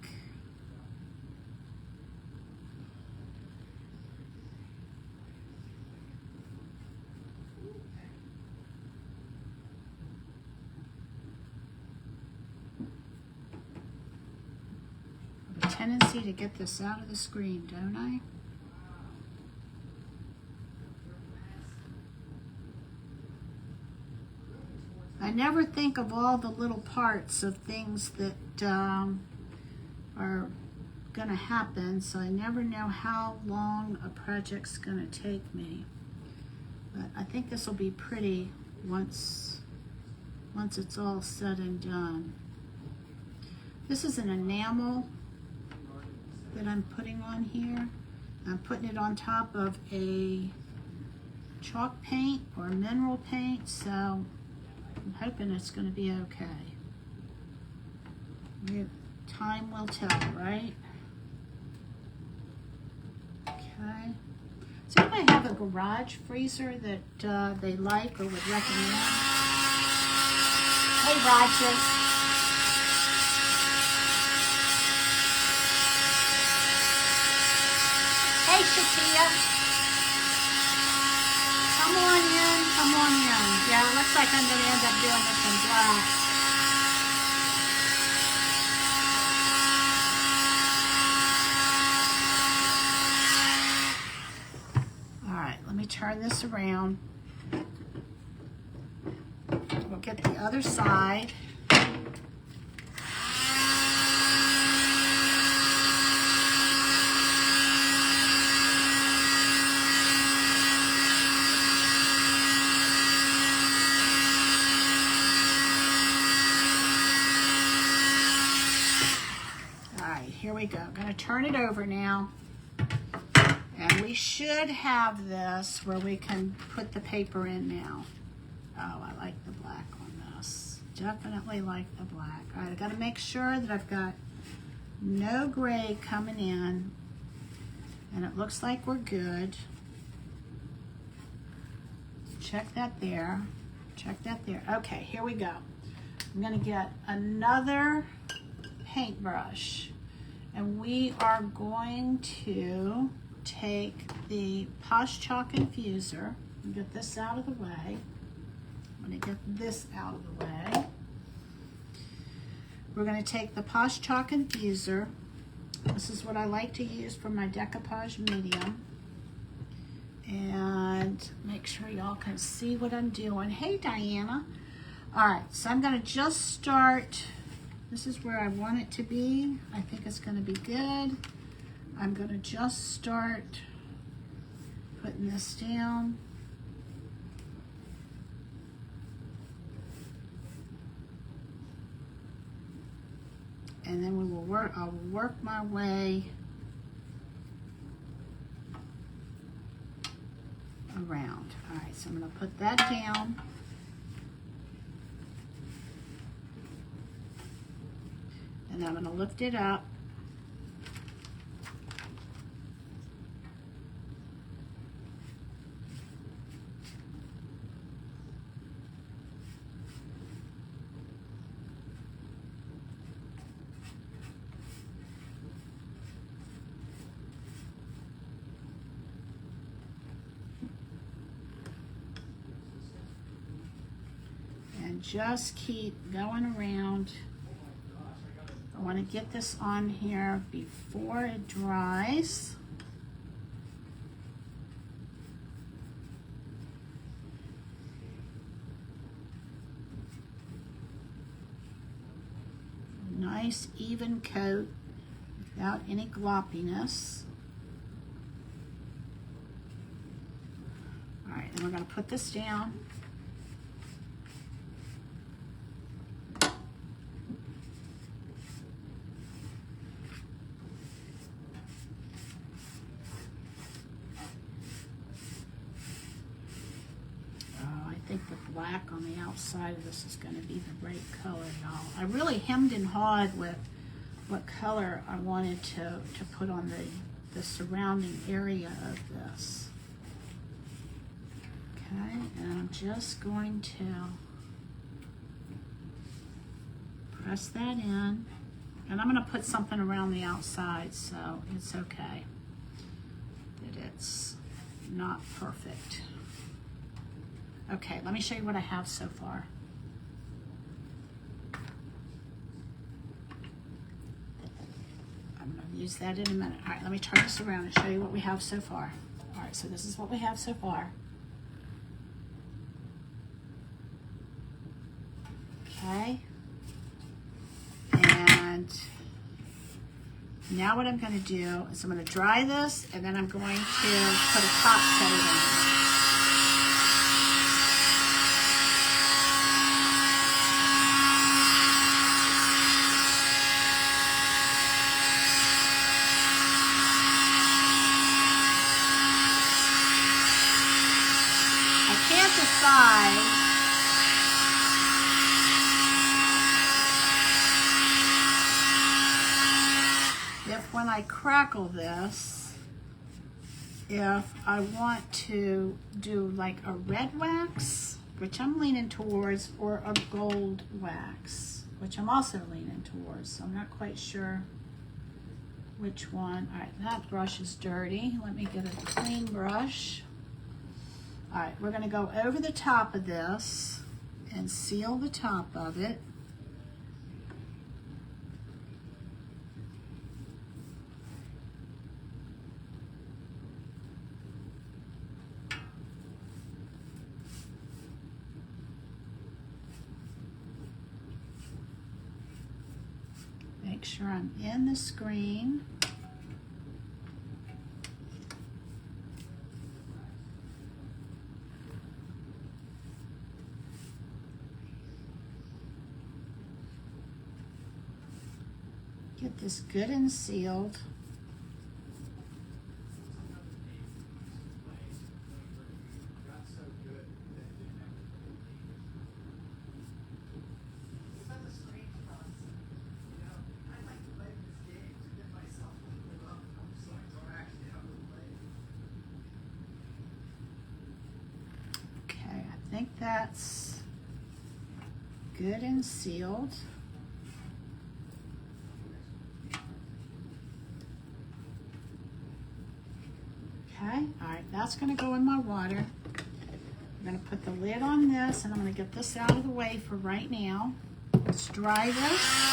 Tendency to get this out of the screen, don't I? I never think of all the little parts of things that are going to happen, so I never know how long a project's going to take me. But I think this will be pretty once it's all said and done. This is an enamel that I'm putting on here. I'm putting it on top of a chalk paint or mineral paint, so I'm hoping it's going to be okay. Time will tell, right? Okay. Does anybody have a garage freezer that they like or would recommend? Hey, Roger. Hey, Shatia. Come on in, come on in. Yeah, it looks like I'm going to end up doing this in black. All right, let me turn this around. We'll get the other side. here we go. I'm gonna turn it over now. And we should have this where we can put the paper in now. Oh, I like the black on this. Definitely like the black. All right, I gotta make sure that I've got no gray coming in. And it looks like we're good. Check that there. Check that there. Okay, here we go. I'm gonna get another paintbrush. And we are going to take the Posh Chalk Infuser and get this out of the way. I'm going to get this out of the way. We're going to take the Posh Chalk Infuser. This is what I like to use for my decoupage medium. And make sure y'all can see what I'm doing. Hey, Diana. All right, so I'm going to just start. This is where I want it to be. I think it's going to be good. I'm going to just start putting this down. And then we will work, I'll work my way around. All right, so I'm going to put that down. And I'm going to lift it up. And just keep going around. I want to get this on here before it dries. Nice even coat without any gloppiness. All right, then we're going to put this down. I think the black on the outside of this is going to be the right color, y'all. I really hemmed and hawed with what color I wanted to put on the surrounding area of this. Okay, and I'm just going to press that in. And I'm going to put something around the outside, so it's okay that it's not perfect. Okay, let me show you what I have so far. I'm going to use that in a minute. All right, let me turn this around and show you what we have so far. All right, so this is what we have so far. Okay. And now what I'm going to do is I'm going to dry this, and then I'm going to put a top coat on it. If when I crackle this, if I want to do like a red wax, which I'm leaning towards, or a gold wax, which I'm also leaning towards, so I'm not quite sure which one. All right, that brush is dirty. Let me get a clean brush. All right, we're going to go over the top of this and seal the top of it. Make sure I'm in the screen. Get this good and sealed. Okay, I think that's good and sealed. Okay, all right, that's gonna go in my water. I'm gonna put the lid on this and I'm gonna get this out of the way for right now. Let's dry this.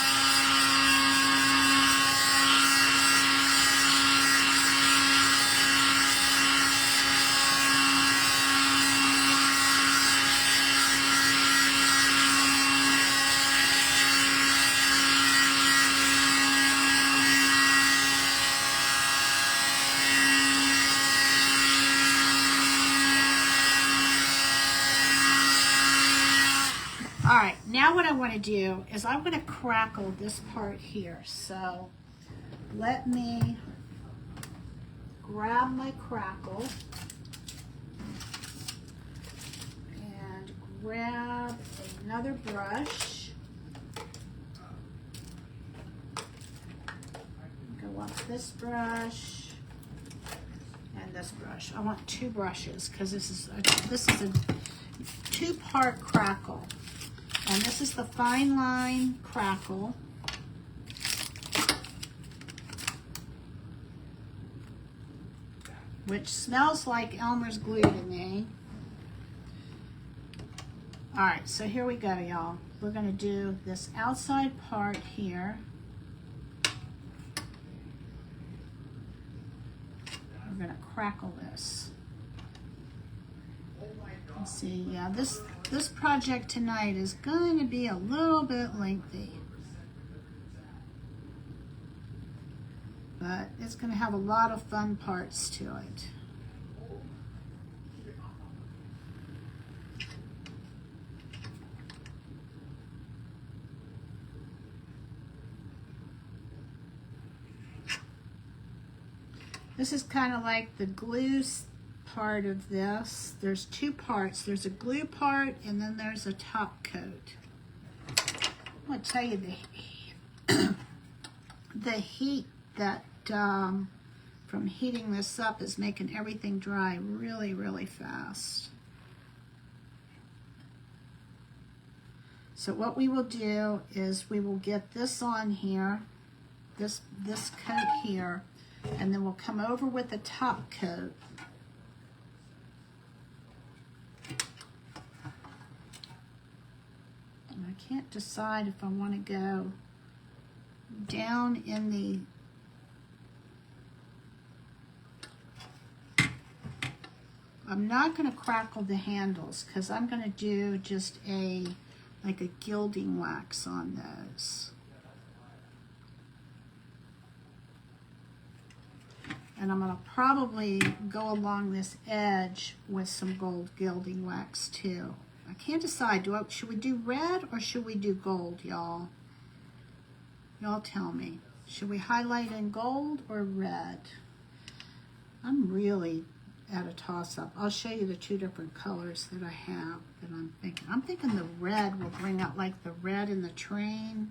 All right, now what I want to do is I'm going to crackle this part here. So let me grab my crackle and grab another brush. Go up this brush and this brush. I want two brushes because this is a two-part crackle. And this is the fine line crackle. Which smells like Elmer's glue to me. All right, so here we go, y'all. We're gonna do this outside part here. We're gonna crackle this. Let's see, yeah, this project tonight is going to be a little bit lengthy. But it's going to have a lot of fun parts to it. This is kind of like the glue part of this. There's two parts. There's a glue part and then there's a top coat. I'm going to tell you the heat that from heating this up is making everything dry really, really fast. So what we will do is we will get this on here, this coat here, and then we'll come over with the top coat. And I can't decide if I want to go down in the I'm not going to crackle the handles because I'm going to do just like a gilding wax on those. And I'm going to probably go along this edge with some gold gilding wax too. I can't decide, should we do red or should we do gold, y'all? Y'all tell me. Should we highlight in gold or red? I'm really at a toss-up. I'll show you the two different colors that I have that I'm thinking. I'm thinking the red will bring out like the red in the train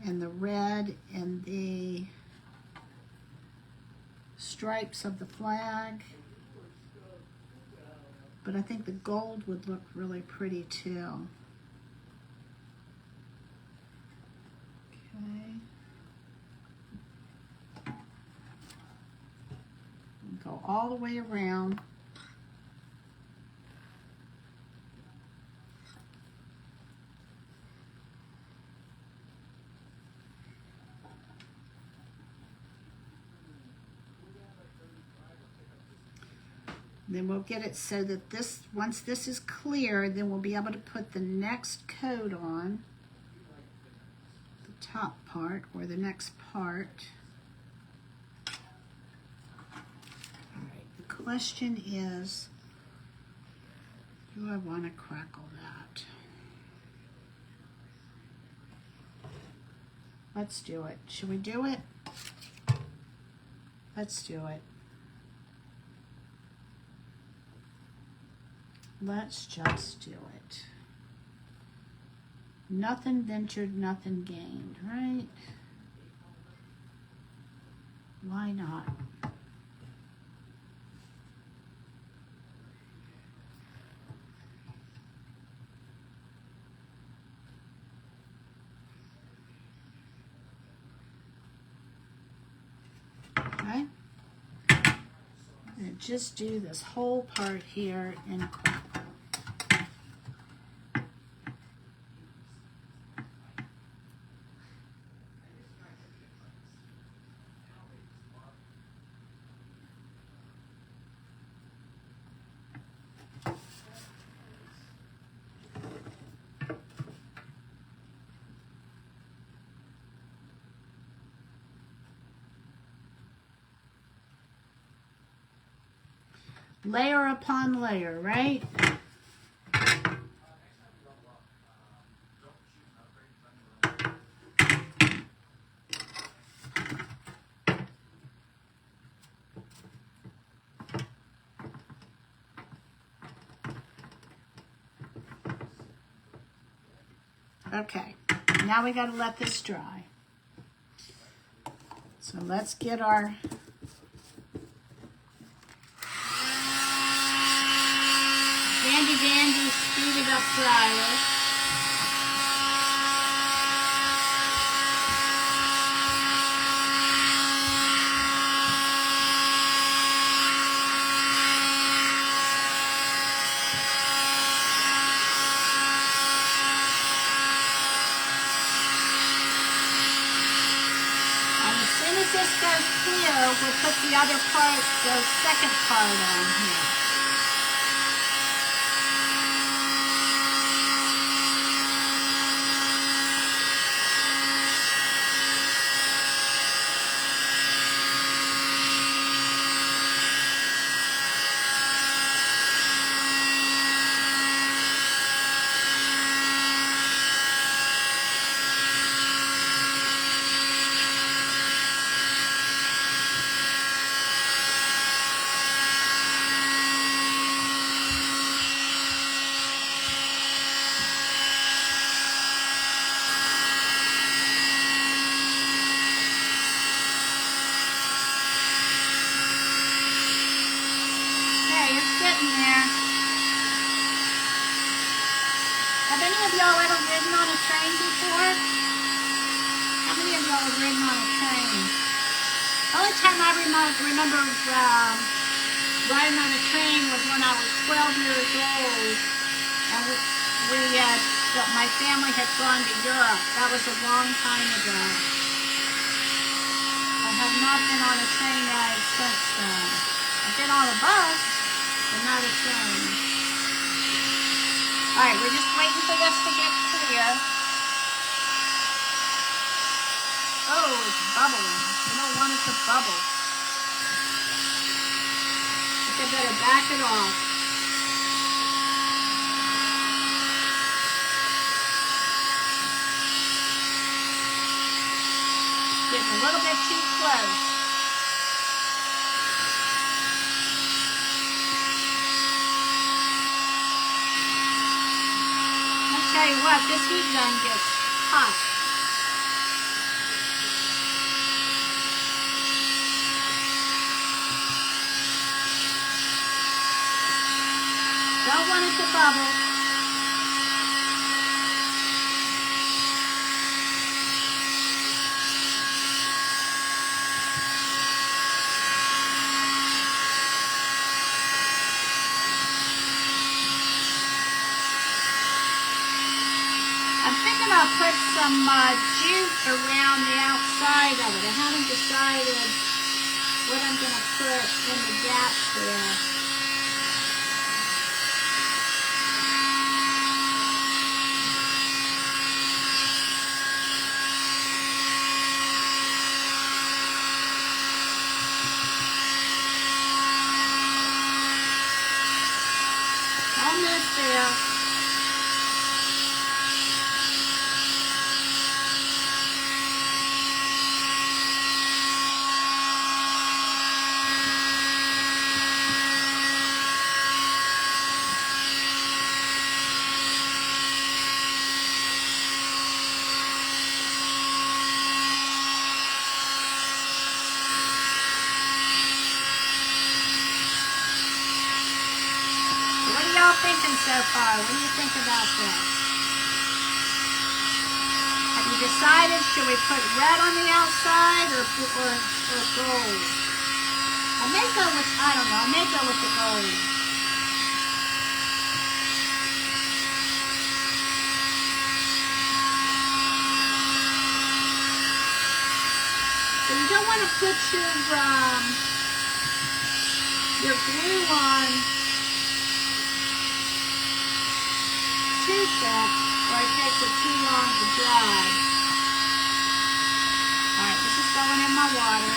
and the red in the stripes of the flag. But I think the gold would look really pretty too. Okay. Go all the way around. Then we'll get it so that this, once this is clear, then we'll be able to put the next coat on, the top part or the next part. The question is, do I want to crackle that? Let's do it. Should we do it? Let's do it. Let's just do it. Nothing ventured, nothing gained, right? Why not? Okay. And just do this whole part here in copper. Layer upon layer, right? Okay, now we got to let this dry. So let's get our handy dandy speeded up dryer. This goes clear, we'll put the other part, the second part on here. Have any of y'all ever ridden on a train before? How many of y'all have ridden on a train? The only time I remember riding on a train was when I was 12 years old, and my family had gone to Europe. That was a long time ago. I have not been on a train ride since then. I've been on a bus, but not a train. All right, we're just waiting for this to get clear. Oh, it's bubbling. We don't want it to bubble. I think I better back it off. Getting a little bit too close. Tell you what, this heat gun gets hot. Don't want it to bubble. I'll put some jute around the outside of it. I haven't decided what I'm going to put in the gaps there. Almost there. thinking so far? What do you think about this? Have you decided, should we put red on the outside or gold? I may go with, I don't know, I may go with the gold. So you don't want to put your glue on too thick, or it takes it too long to dry. Alright, this is going in my water.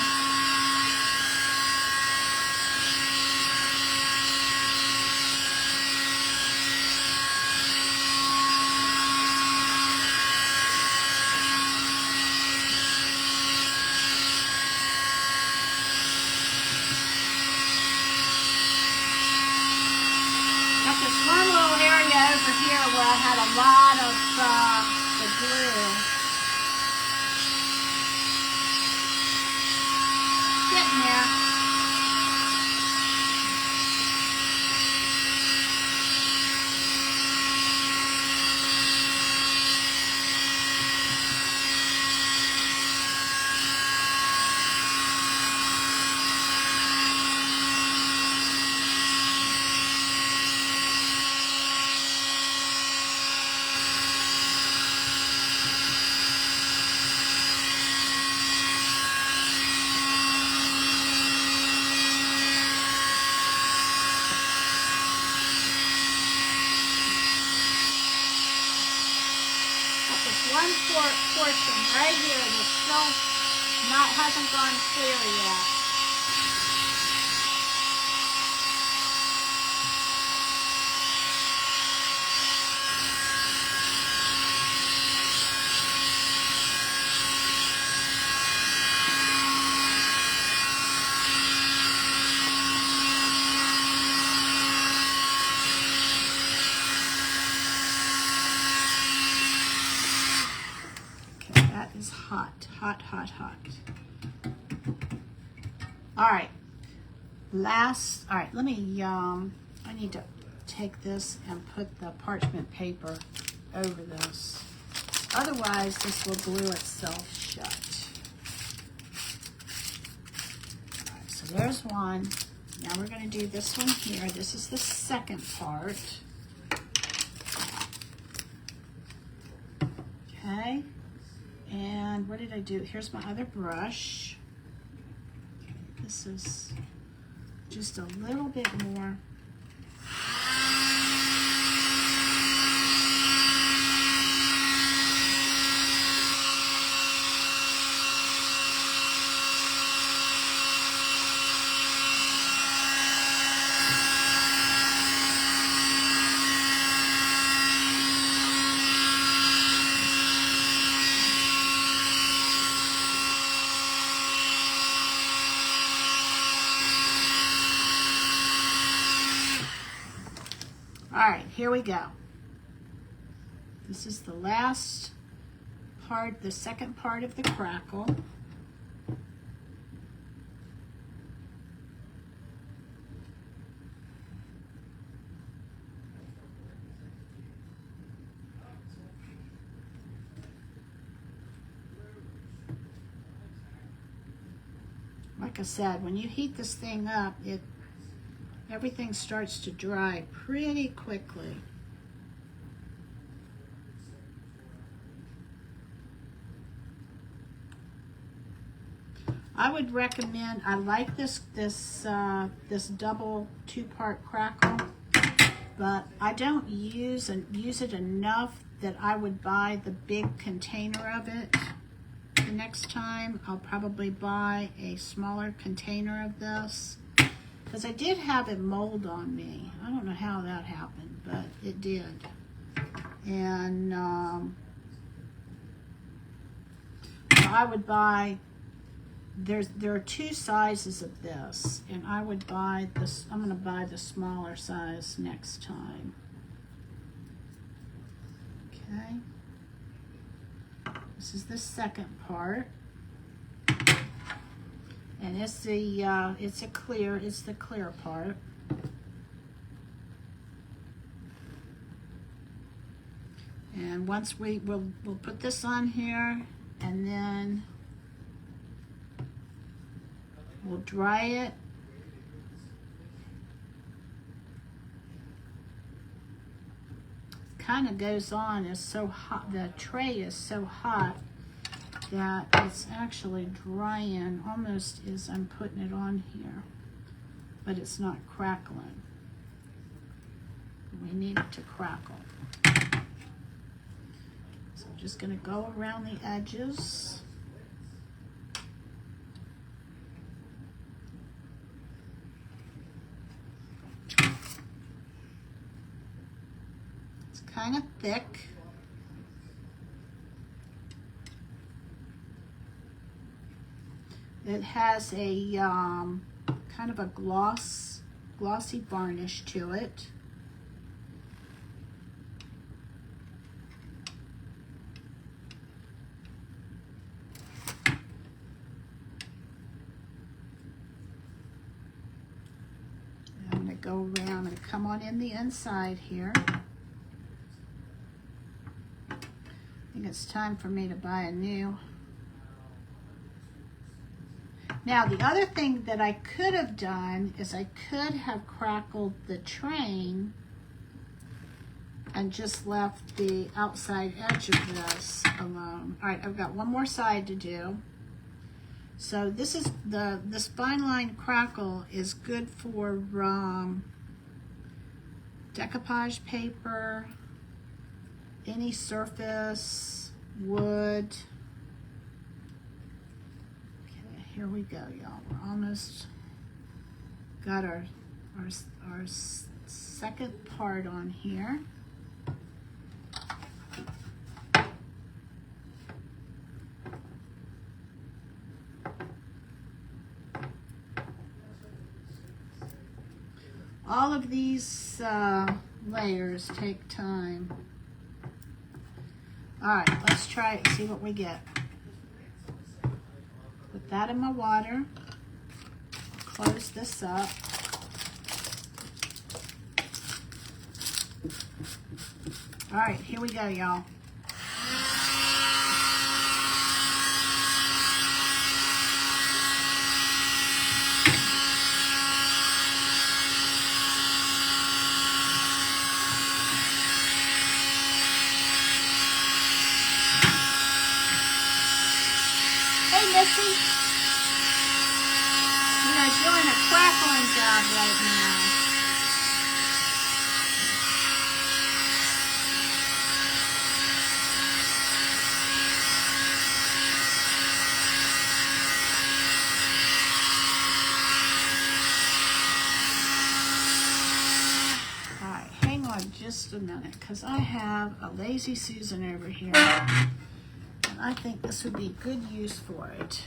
One little area over here where I had a lot of the glue. Getting there. One portion right here that's still hasn't gone clear yet. Is hot, hot, hot, hot. All right, all right, let me, I need to take this and put the parchment paper over this. Otherwise, this will glue itself shut. All right, so there's one. Now we're going to do this one here. This is the second part. Okay. And what did I do? Here's my other brush. Okay, this is just a little bit more. All right, here we go. This is the last part, the second part of the crackle. Like I said, when you heat this thing up, everything starts to dry pretty quickly. I would recommend, I like this double two-part crackle, but I don't use it enough that I would buy the big container of it. The next time I'll probably buy a smaller container of this, because I did have it mold on me. I don't know how that happened, but it did. And so I would buy, there are two sizes of this, and I would buy this, I'm going to buy the smaller size next time. Okay. This is the second part. And it's the clear part. once we'll put this on here, and then we'll dry it. Kind of goes on. It's so hot. The tray is so hot that it's actually drying almost as I'm putting it on here, but it's not crackling. We need it to crackle. So I'm just going to go around the edges. It's kind of thick. It has a kind of a glossy varnish to it. I'm going to go around and come on in the inside here. I think it's time for me to buy a new. Now, the other thing that I could have done is I could have crackled the train and just left the outside edge of this alone. All right, I've got one more side to do. So this is the spine line crackle is good for decoupage paper, any surface, wood. Here we go, y'all. We're almost got our second part on here. All of these layers take time. All right, let's try it and see what we get. Put that in my water. Close this up. All right, here we go, y'all. Missy, we are doing a crackling job right now. All right, hang on just a minute, because I have a Lazy Susan over here. I think this would be good use for it.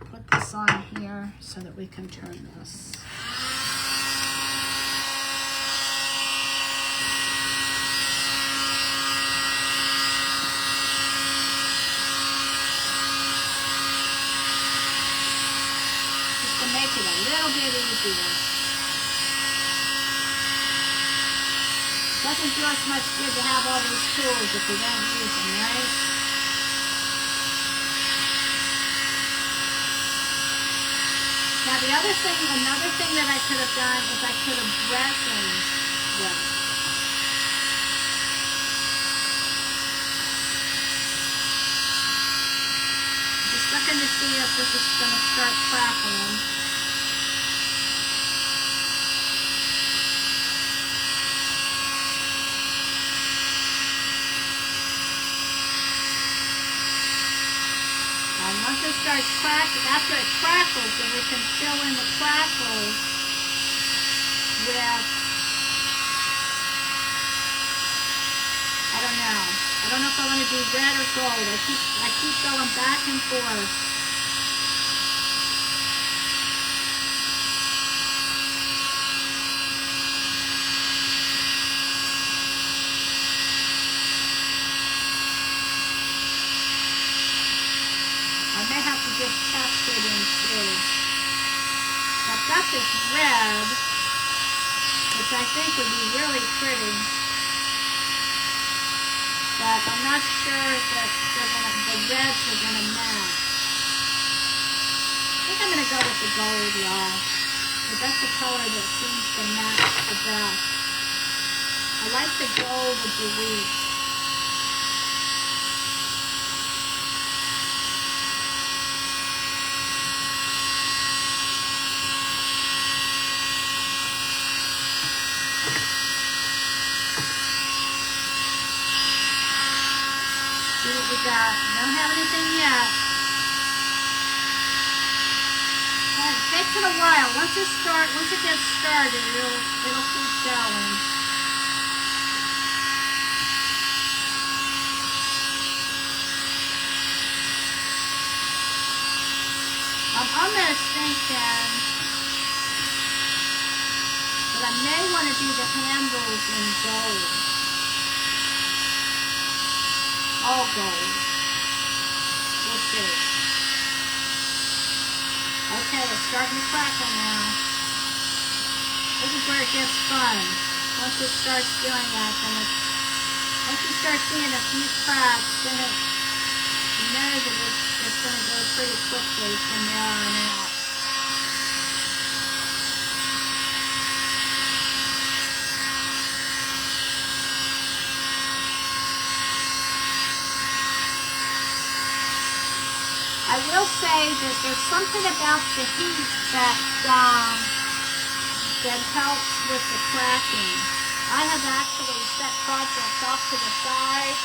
Put this on here so that we can turn this. Just to make it a little bit easier. Doesn't do us much good to have all these tools if we don't use them, right? Now the other thing, another thing that I could have done is I could have resined this. Just looking to see if this is going to start crackling. Once it starts cracking, after it crackles, then we can fill in the crackles with, I don't know if I want to do red or gold. I keep going back and forth. I may have to just test it and see. I've got this red, which which I think would be really pretty. But I'm not sure that the reds are going to match. I think I'm going to go with the gold, y'all. Because that's the color that seems to match the best. I like the gold with the wheat. See what we got. Don't have anything yet. Well, it takes it a while. Once it gets started, it'll keep going. I'm almost thinking that I may want to do the handles in gold. All gold. We'll see. Okay, it's starting to crackle now. This is where it gets fun. Once it starts doing that, then once you start seeing a few cracks, then you know that it's going to go pretty quickly from there on out. I will say that there's something about the heat that helps with the cracking. I have actually set projects off to the side,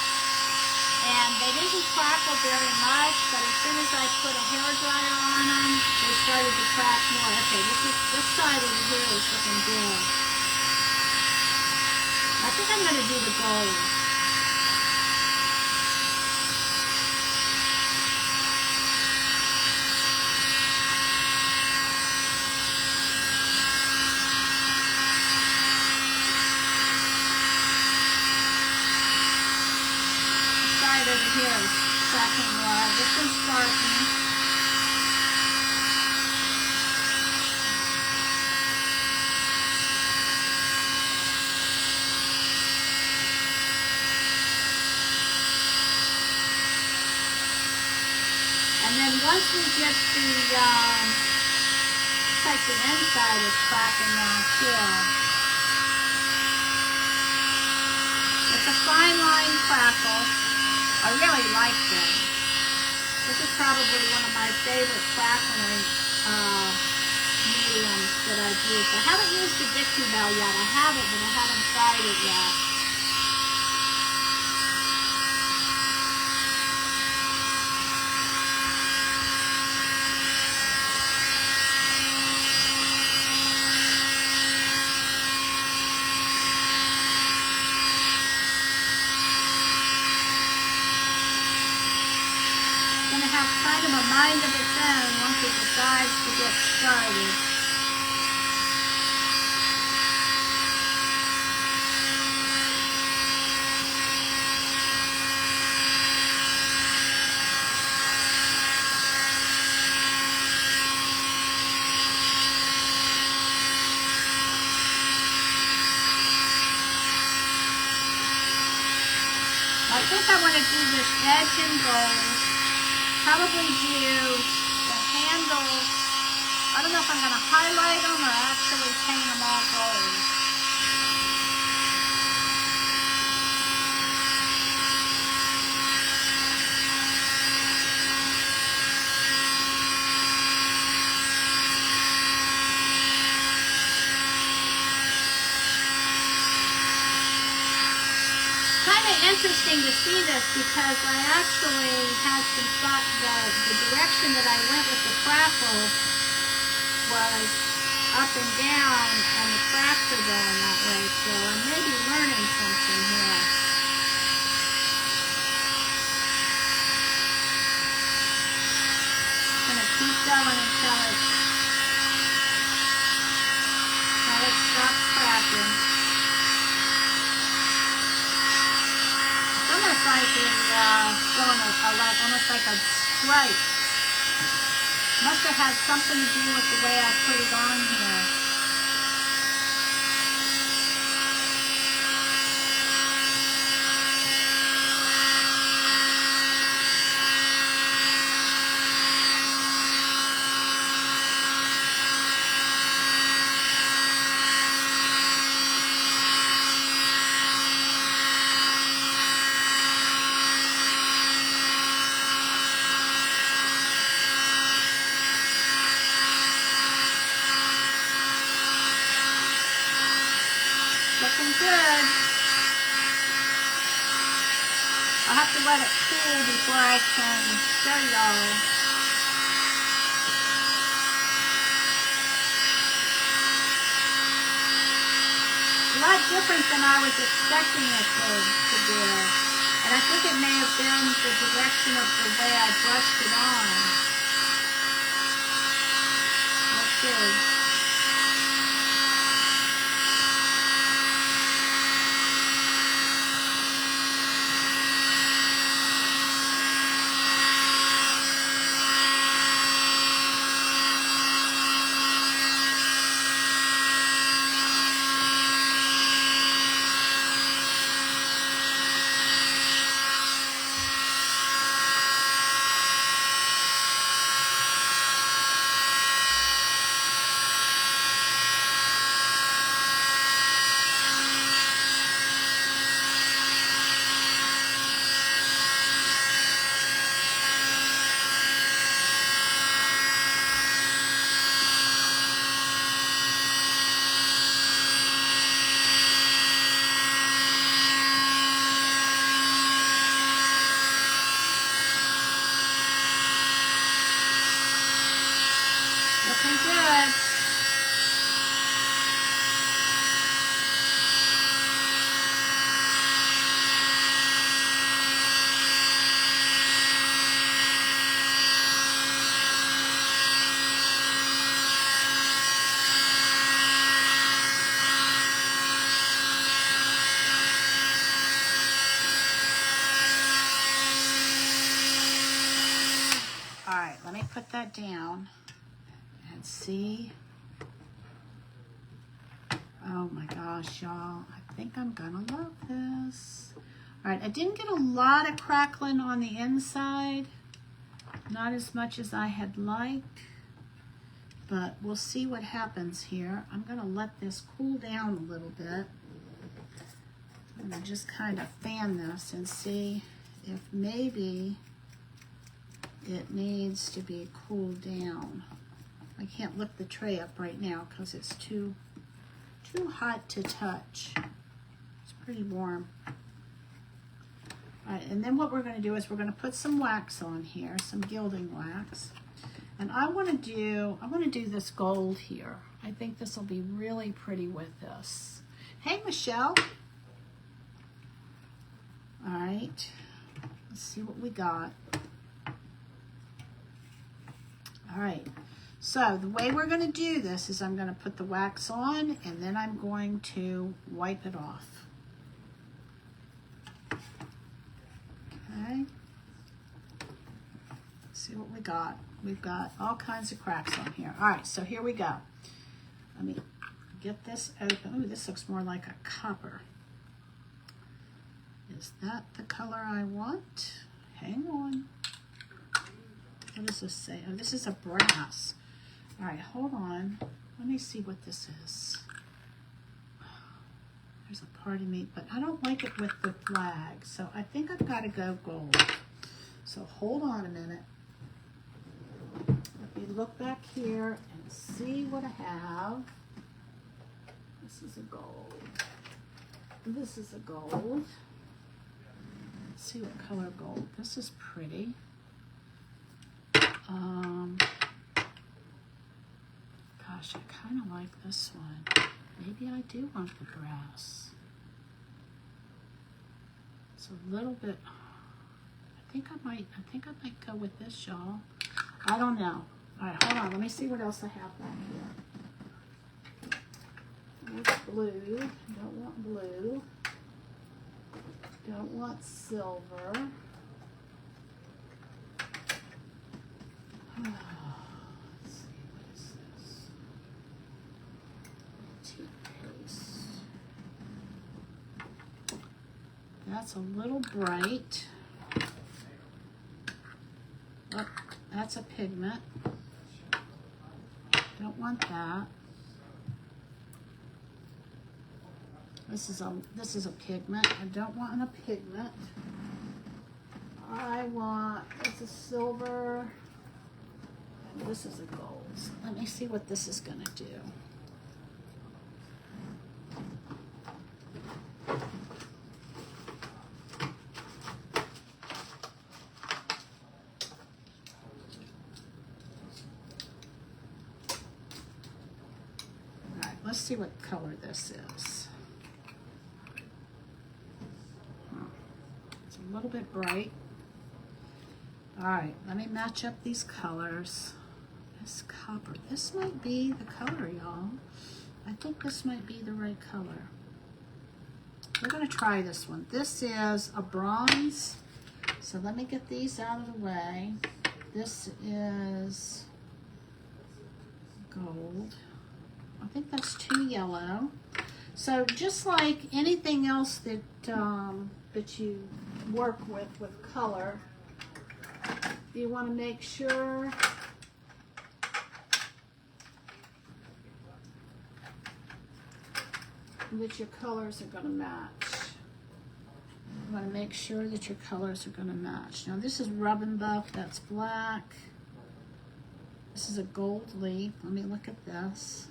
and they didn't crackle very much, but as soon as I put a hairdryer on them, they started to crack more. Okay, this side over here is looking good. I think I'm going to do the gold. Over here is cracking more. This one's starting. And then once we get like the inside is cracking now too. It's a fine line crackle. I really like this. This is probably one of my favorite crackling mediums that I've used. I haven't used the Dixie Bell yet. I have it, but I haven't tried it yet. Have kind of a mind of its own once it decides to get started. I think I want to do this edge in gold. Probably do the handles. I don't know if I'm going to highlight them or actually paint them all gold. Kind of interesting to see this because I actually had some thought the direction that I went with the crackle was up and down, and the cracks are going that way, so I may be learning something here. I'm going to keep going until it stops cracking. Almost like going almost like a stripe. Must have had something to do with the way I put it on here. I'll have to let it cool before I can show y'all. A lot different than I was expecting it to do. And I think it may have been the direction of the way I brushed it on. Let's see. Looking good. All right, let me put that down. See, oh my gosh, y'all, I think I'm gonna love this. All right, I didn't get a lot of crackling on the inside, not as much as I had liked, but we'll see what happens here. I'm gonna let this cool down a little bit. I'm gonna just kind of fan this and see if maybe it needs to be cooled down. I can't lift the tray up right now because it's too hot to touch. It's pretty warm. All right, and then what we're going to do is we're going to put some wax on here, some gilding wax. And I want to do this gold here. I think this will be really pretty with this. Hey, Michelle. All right, let's see what we got. All right. So the way we're going to do this is I'm going to put the wax on and then I'm going to wipe it off. Okay. Let's see what we got. We've got all kinds of cracks on here. All right, so here we go. Let me get this open. Ooh, this looks more like a copper. Is that the color I want? Hang on. What does this say? Oh, this is a brass. All right, hold on. Let me see what this is. There's a part of me, but I don't like it with the flag, so I think I've got to go gold. So hold on a minute. Let me look back here and see what I have. This is a gold. This is a gold. Let's see what color gold. This is pretty. Gosh, I kind of like this one. Maybe I do want the brass. It's a little bit. I think I might go with this, y'all. I don't know. All right, hold on. Let me see what else I have back here. There's blue. Don't want blue. Don't want silver. That's a little bright. Oh, that's a pigment. Don't want that. This is a pigment. I don't want a pigment. I want, it's a silver. And this is a gold. So let me see what this is gonna do. see what color this is. It's a little bit bright. All right, let me match up these colors. This copper, this might be the color, y'all. I think this might be the right color. We're gonna try this one. This is a bronze. So let me get these out of the way. This is gold. I think that's too yellow. So just like anything else that that you work with color, you want to make sure that your colors are going to match. You want to make sure that your colors are going to match. Now this is Rub and Buff, that's black. This is a gold leaf. Let me look at this.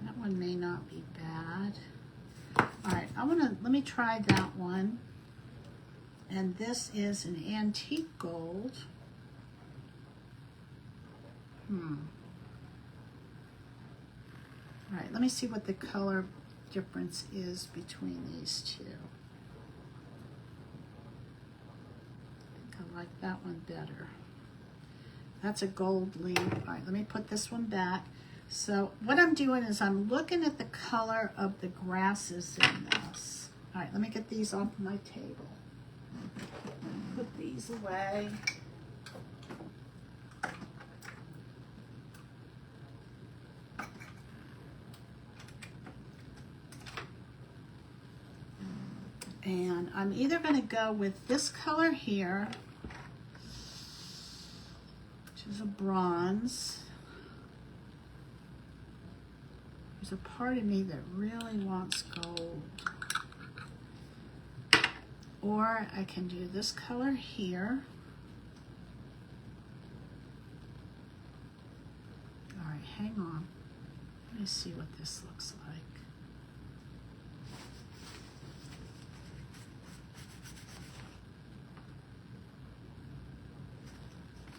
That one may not be bad. All right, let me try that one. And this is an antique gold. All right, let me see what the color difference is between these two. I think I like that one better. That's a gold leaf. All right, let me put this one back. So what I'm doing is I'm looking at the color of the grasses in this. All right, let me get these off my table. Put these away. And I'm either going to go with this color here, which is a bronze. There's a part of me that really wants gold. Or I can do this color here. All right, hang on. Let me see what this looks like.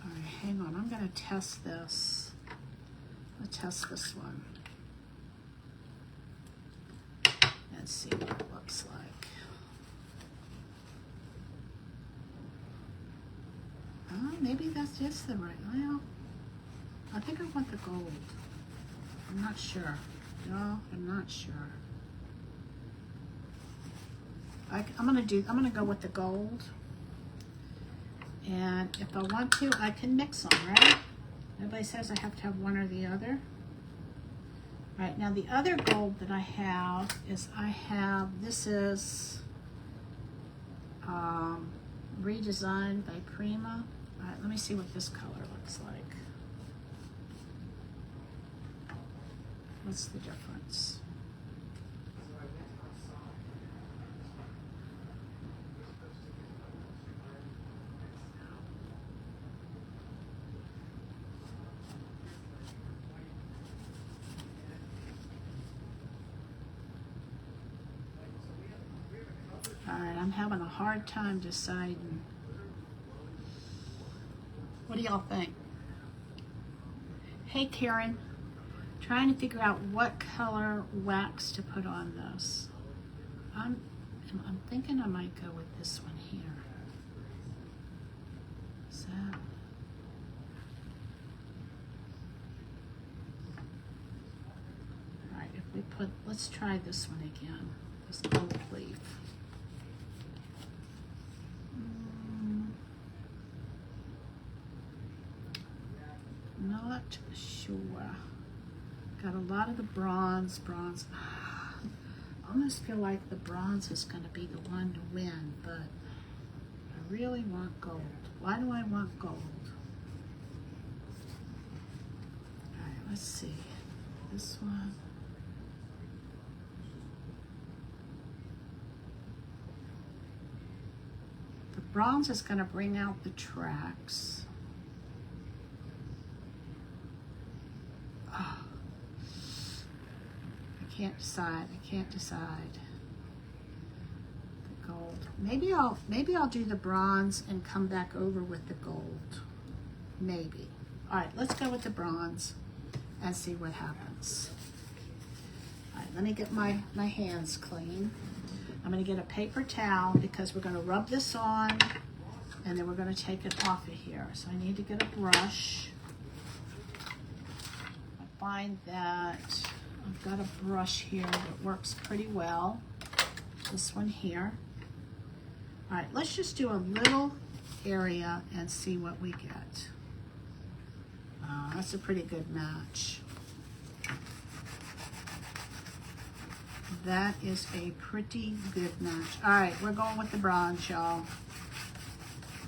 All right, hang on. I'm going to test this. I'll test this one. And see what it looks like. Maybe that's just the right. Well, I think I want the gold. I'm not sure. No, I'm not sure. I'm gonna go with the gold. And if I want to, I can mix them, right? Everybody says I have to have one or the other. All right, now the other gold that I have is this is redesigned by Prima. All right, let me see what this color looks like. What's the difference? All right, I'm having a hard time deciding. What do y'all think? Hey Karen, trying to figure out what color wax to put on this. I'm thinking I might go with this one here. Is that? All right, if we put, let's try this one again. This gold leaf. Not sure. Got a lot of the bronze. I almost feel like the bronze is going to be the one to win, but I really want gold. Why do I want gold? All right, let's see. This one. The bronze is going to bring out the tracks. Oh, I can't decide. The gold. Maybe I'll do the bronze and come back over with the gold. Maybe. All right, let's go with the bronze and see what happens. bronze. All right, let me get my hands clean. I'm going to get a paper towel because we're going to rub this on and then we're going to take it off of here. So I need to get a brush. I find that I've got a brush here that works pretty well. This one here. All right, let's just do a little area and see what we get. That's a pretty good match. That is a pretty good match. All right, we're going with the bronze, y'all.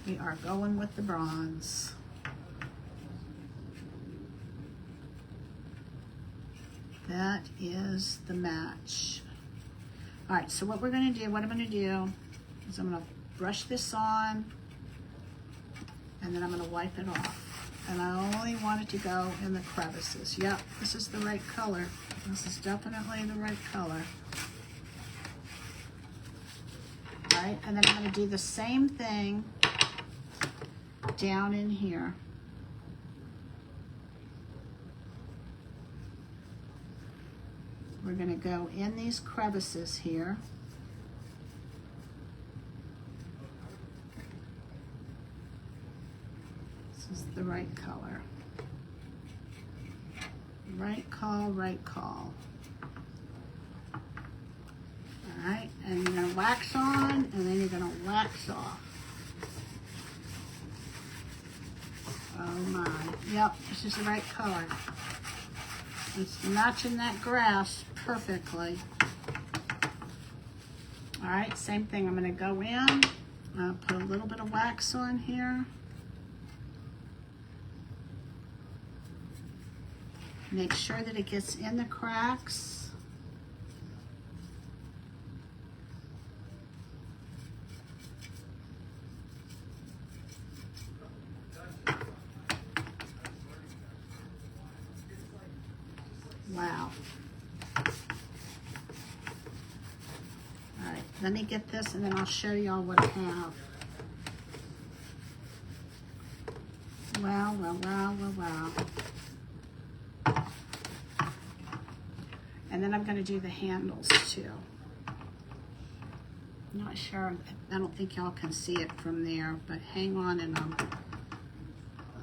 We are going with the bronze. That is the match. All right, so what I'm going to do is I'm going to brush this on and then I'm going to wipe it off. And I only want it to go in the crevices. Yep, this is the right color. This is definitely the right color. All right, and then I'm going to do the same thing down in here. We're going to go in these crevices here. This is the right color. Right call, right call. All right, and you're going to wax on, and then you're going to wax off. Oh my, yep, this is the right color. It's matching that grass perfectly. All right, same thing. I'm going to go in, put a little bit of wax on here. Make sure that it gets in the cracks. Wow. All right, let me get this and then I'll show y'all what I have. Wow, wow, wow, wow, wow. And then I'm going to do the handles too. I'm not sure, I don't think y'all can see it from there, but hang on and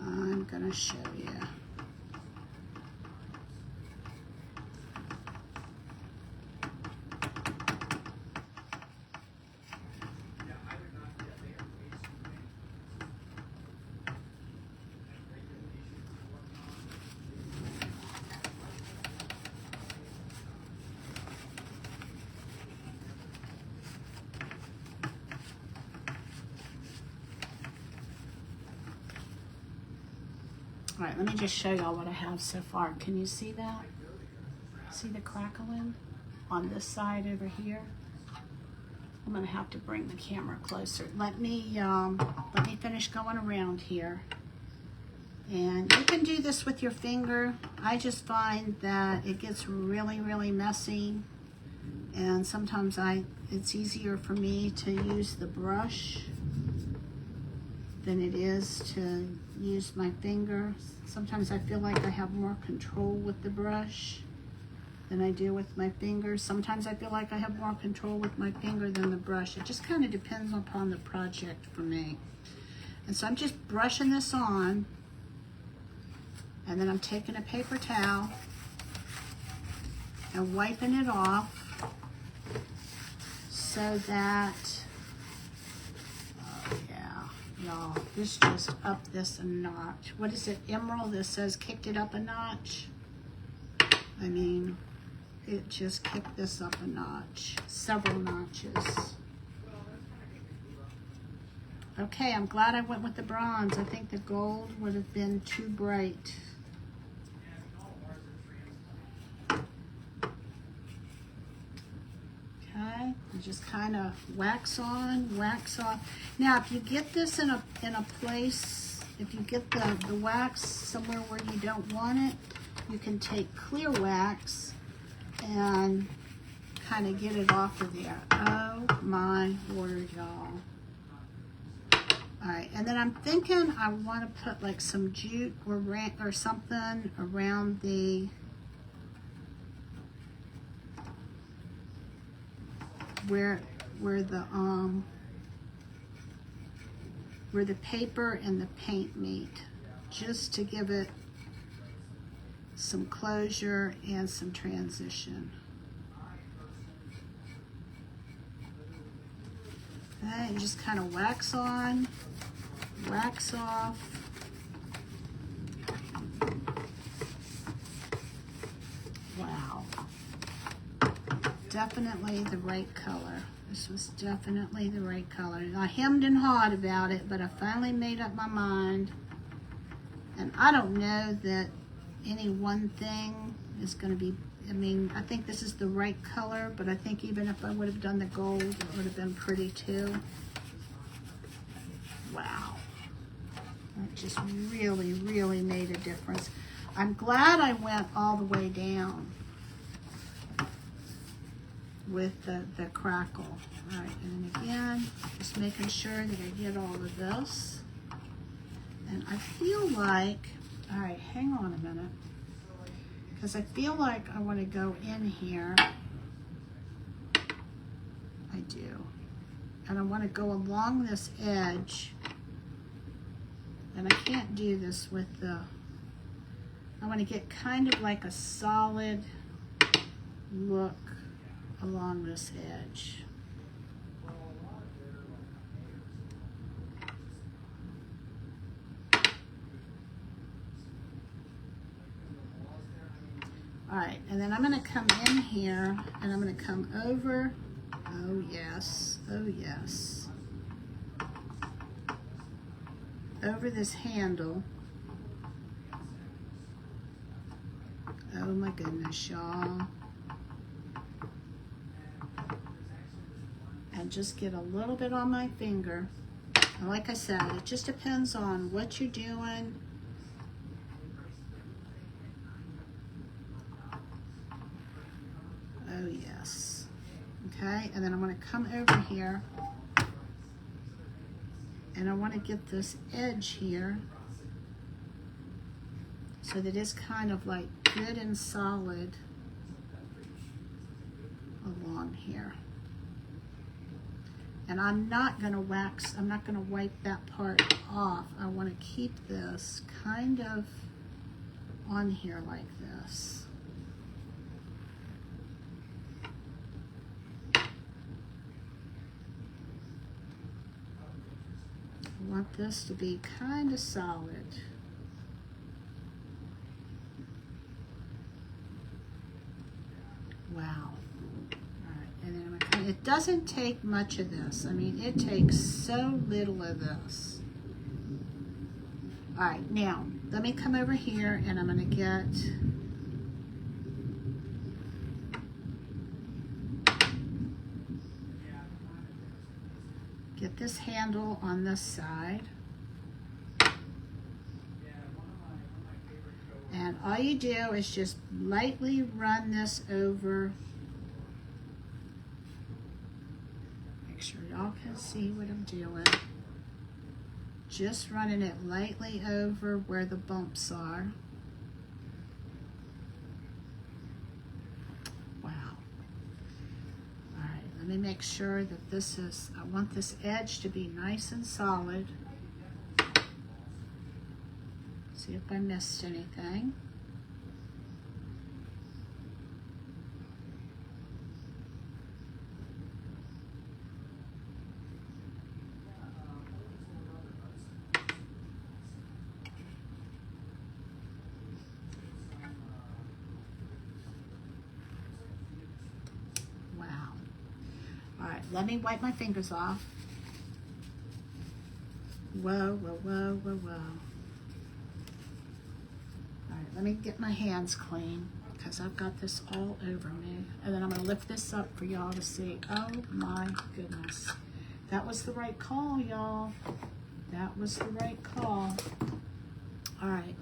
I'm going to show you. All right, let me just show y'all what I have so far. Can you see that? See the crackling on this side over here? I'm gonna have to bring the camera closer. Let me finish going around here. And you can do this with your finger. I just find that it gets really, really messy. And sometimes it's easier for me to use the brush than it is to use my finger. Sometimes I feel like I have more control with the brush than I do with my fingers. Sometimes I feel like I have more control with my finger than the brush. It just kind of depends upon the project for me. And so I'm just brushing this on, and then I'm taking a paper towel and wiping it off so that, oh yeah, y'all, this just upped this a notch. What is it, Emerald, that says kicked it up a notch? I mean, it just kicked this up a notch, several notches. Okay, I'm glad I went with the bronze. I think the gold would have been too bright. Okay, and just kind of wax on, wax off. Now, if you get this in a place, if you get the wax somewhere where you don't want it, you can take clear wax and kind of get it off of there. Oh my word, y'all. All right, and then I'm thinking I want to put like some jute or something around the where the paper and the paint meet, just to give it some closure and some transition. Okay, and just kind of wax on, wax off. Wow. Definitely the right color. This was definitely the right color. I hemmed and hawed about it, but I finally made up my mind. And I don't know that any one thing is going to be, I mean, I think this is the right color, but I think even if I would have done the gold, it would have been pretty too. Wow. That just really, really made a difference. I'm glad I went all the way down with the crackle. All right, and then again, just making sure that I get all of this. And I feel like, all right, hang on a minute, because I feel like I want to go in here. I do. And I want to go along this edge. And I can't do this with the, I want to get kind of like a solid look along this edge. All right, and then I'm going to come in here and I'm going to come over. Oh yes, oh yes. Over this handle. Oh my goodness, y'all. And just get a little bit on my finger. And like I said, it just depends on what you're doing. Oh yes. Okay, and then I'm going to come over here and I want to get this edge here so that it's kind of like good and solid along here. And I'm not going to wax, I'm not going to wipe that part off. I want to keep this kind of on here like this. I want this to be kind of solid. Wow. All right, and then it doesn't take much of this. I mean, it takes so little of this. All right, now let me come over here and I'm going to get this handle on this side. And all you do is just lightly run this over. Make sure y'all can see what I'm doing. Just running it lightly over where the bumps are. Wow. All right, let me make sure that this is, I want this edge to be nice and solid. See if I missed anything. Wow. All right, let me wipe my fingers off. Whoa, whoa, whoa, whoa, whoa. Let me get my hands clean because I've got this all over me. And then I'm going to lift this up for y'all to see. Oh my goodness. That was the right call, y'all. That was the right call. All right.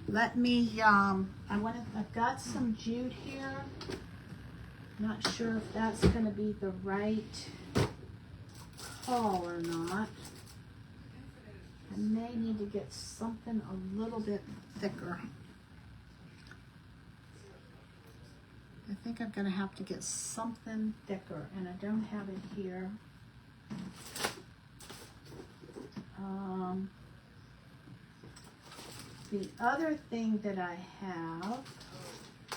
Let me, I've got some jute here. Not sure if that's going to be the right call or not. I may need to get something a little bit thicker. I think I'm gonna have to get something thicker, and I don't have it here. The other thing that I have,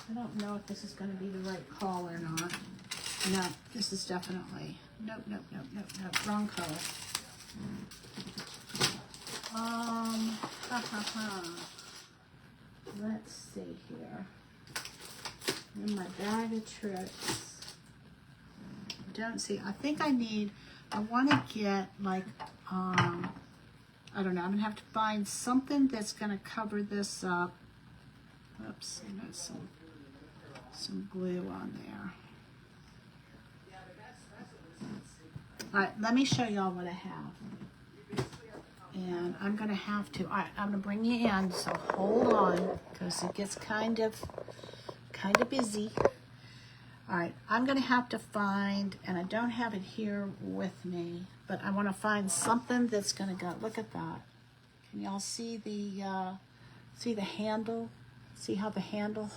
I don't know if this is going to be the right call or not. No, this is definitely, nope, wrong color. Let's see here. In my bag of tricks. Don't see, I think I want to get like, I don't know, I'm going to have to find something that's going to cover this up. Oops, I got some glue on there. All right, let me show y'all what I have. And I'm going to have to, all right, I'm going to bring you in, so hold on, because it gets kind of busy. All right, I'm going to have to find, and I don't have it here with me, but I want to find something that's going to go, look at that. Can y'all see the handle? See how the handle,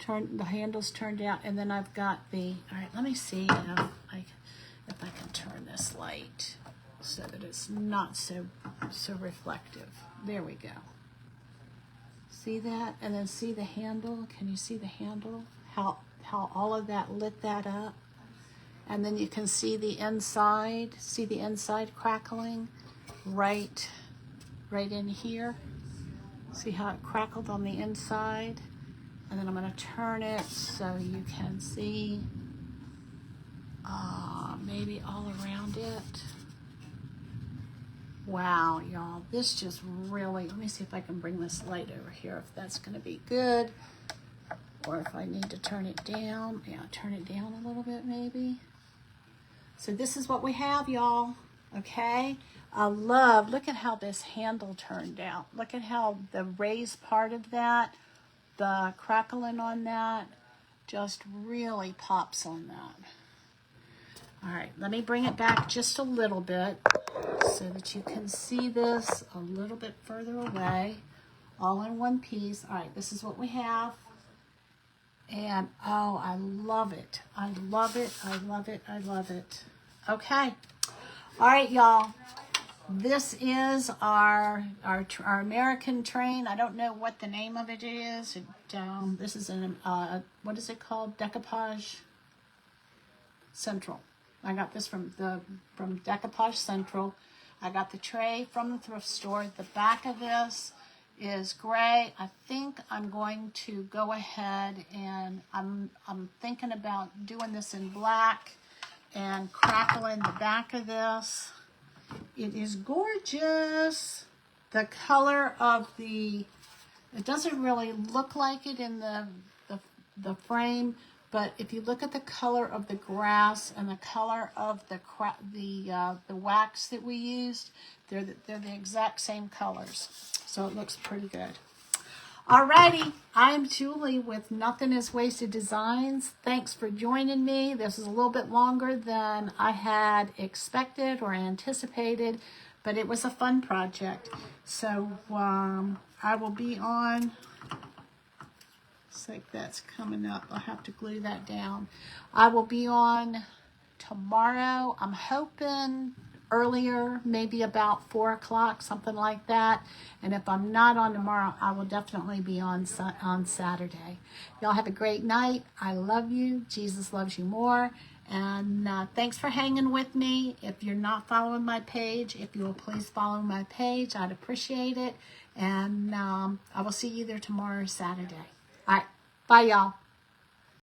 the handle's turned out, and then I've got the, all right, let me see if I can turn this light so that it's not so reflective. There we go. See that? And then see the handle. Can you see the handle? How all of that lit that up? And then you can see the inside. See the inside crackling right in here. See how it crackled on the inside? And then I'm going to turn it so you can see maybe all around it. Wow, y'all, this just really, let me see if I can bring this light over here, if that's going to be good, or if I need to turn it down. Yeah, turn it down a little bit maybe. So this is what we have, y'all, okay? Look at how this handle turned out. Look at how the raised part of that, the crackling on that, just really pops on that. All right, let me bring it back just a little bit so that you can see this a little bit further away, all in one piece. All right, this is what we have. And oh, I love it. I love it. I love it. I love it. Okay. All right, y'all. This is our American train. I don't know what the name of it is. This is an what is it called? Decoupage Central. I got this from Decoupage Central. I got the tray from the thrift store. The back of this is gray. I think I'm going to go ahead and I'm thinking about doing this in black and crackling the back of this. It is gorgeous. The color of it doesn't really look like it in the frame, but if you look at the color of the grass and the color of the wax that we used, they're the exact same colors. So it looks pretty good. Alrighty, I'm Julie with Nothing is Wasted Designs. Thanks for joining me. This is a little bit longer than I had expected or anticipated, but it was a fun project. So I will be on. Looks like that's coming up. I'll have to glue that down. I will be on tomorrow. I'm hoping earlier, maybe about 4 o'clock, something like that. And if I'm not on tomorrow, I will definitely be on Saturday. Y'all have a great night. I love you. Jesus loves you more. And thanks for hanging with me. If you're not following my page, if you will please follow my page, I'd appreciate it. And I will see you either tomorrow or Saturday. All right. Bye, y'all.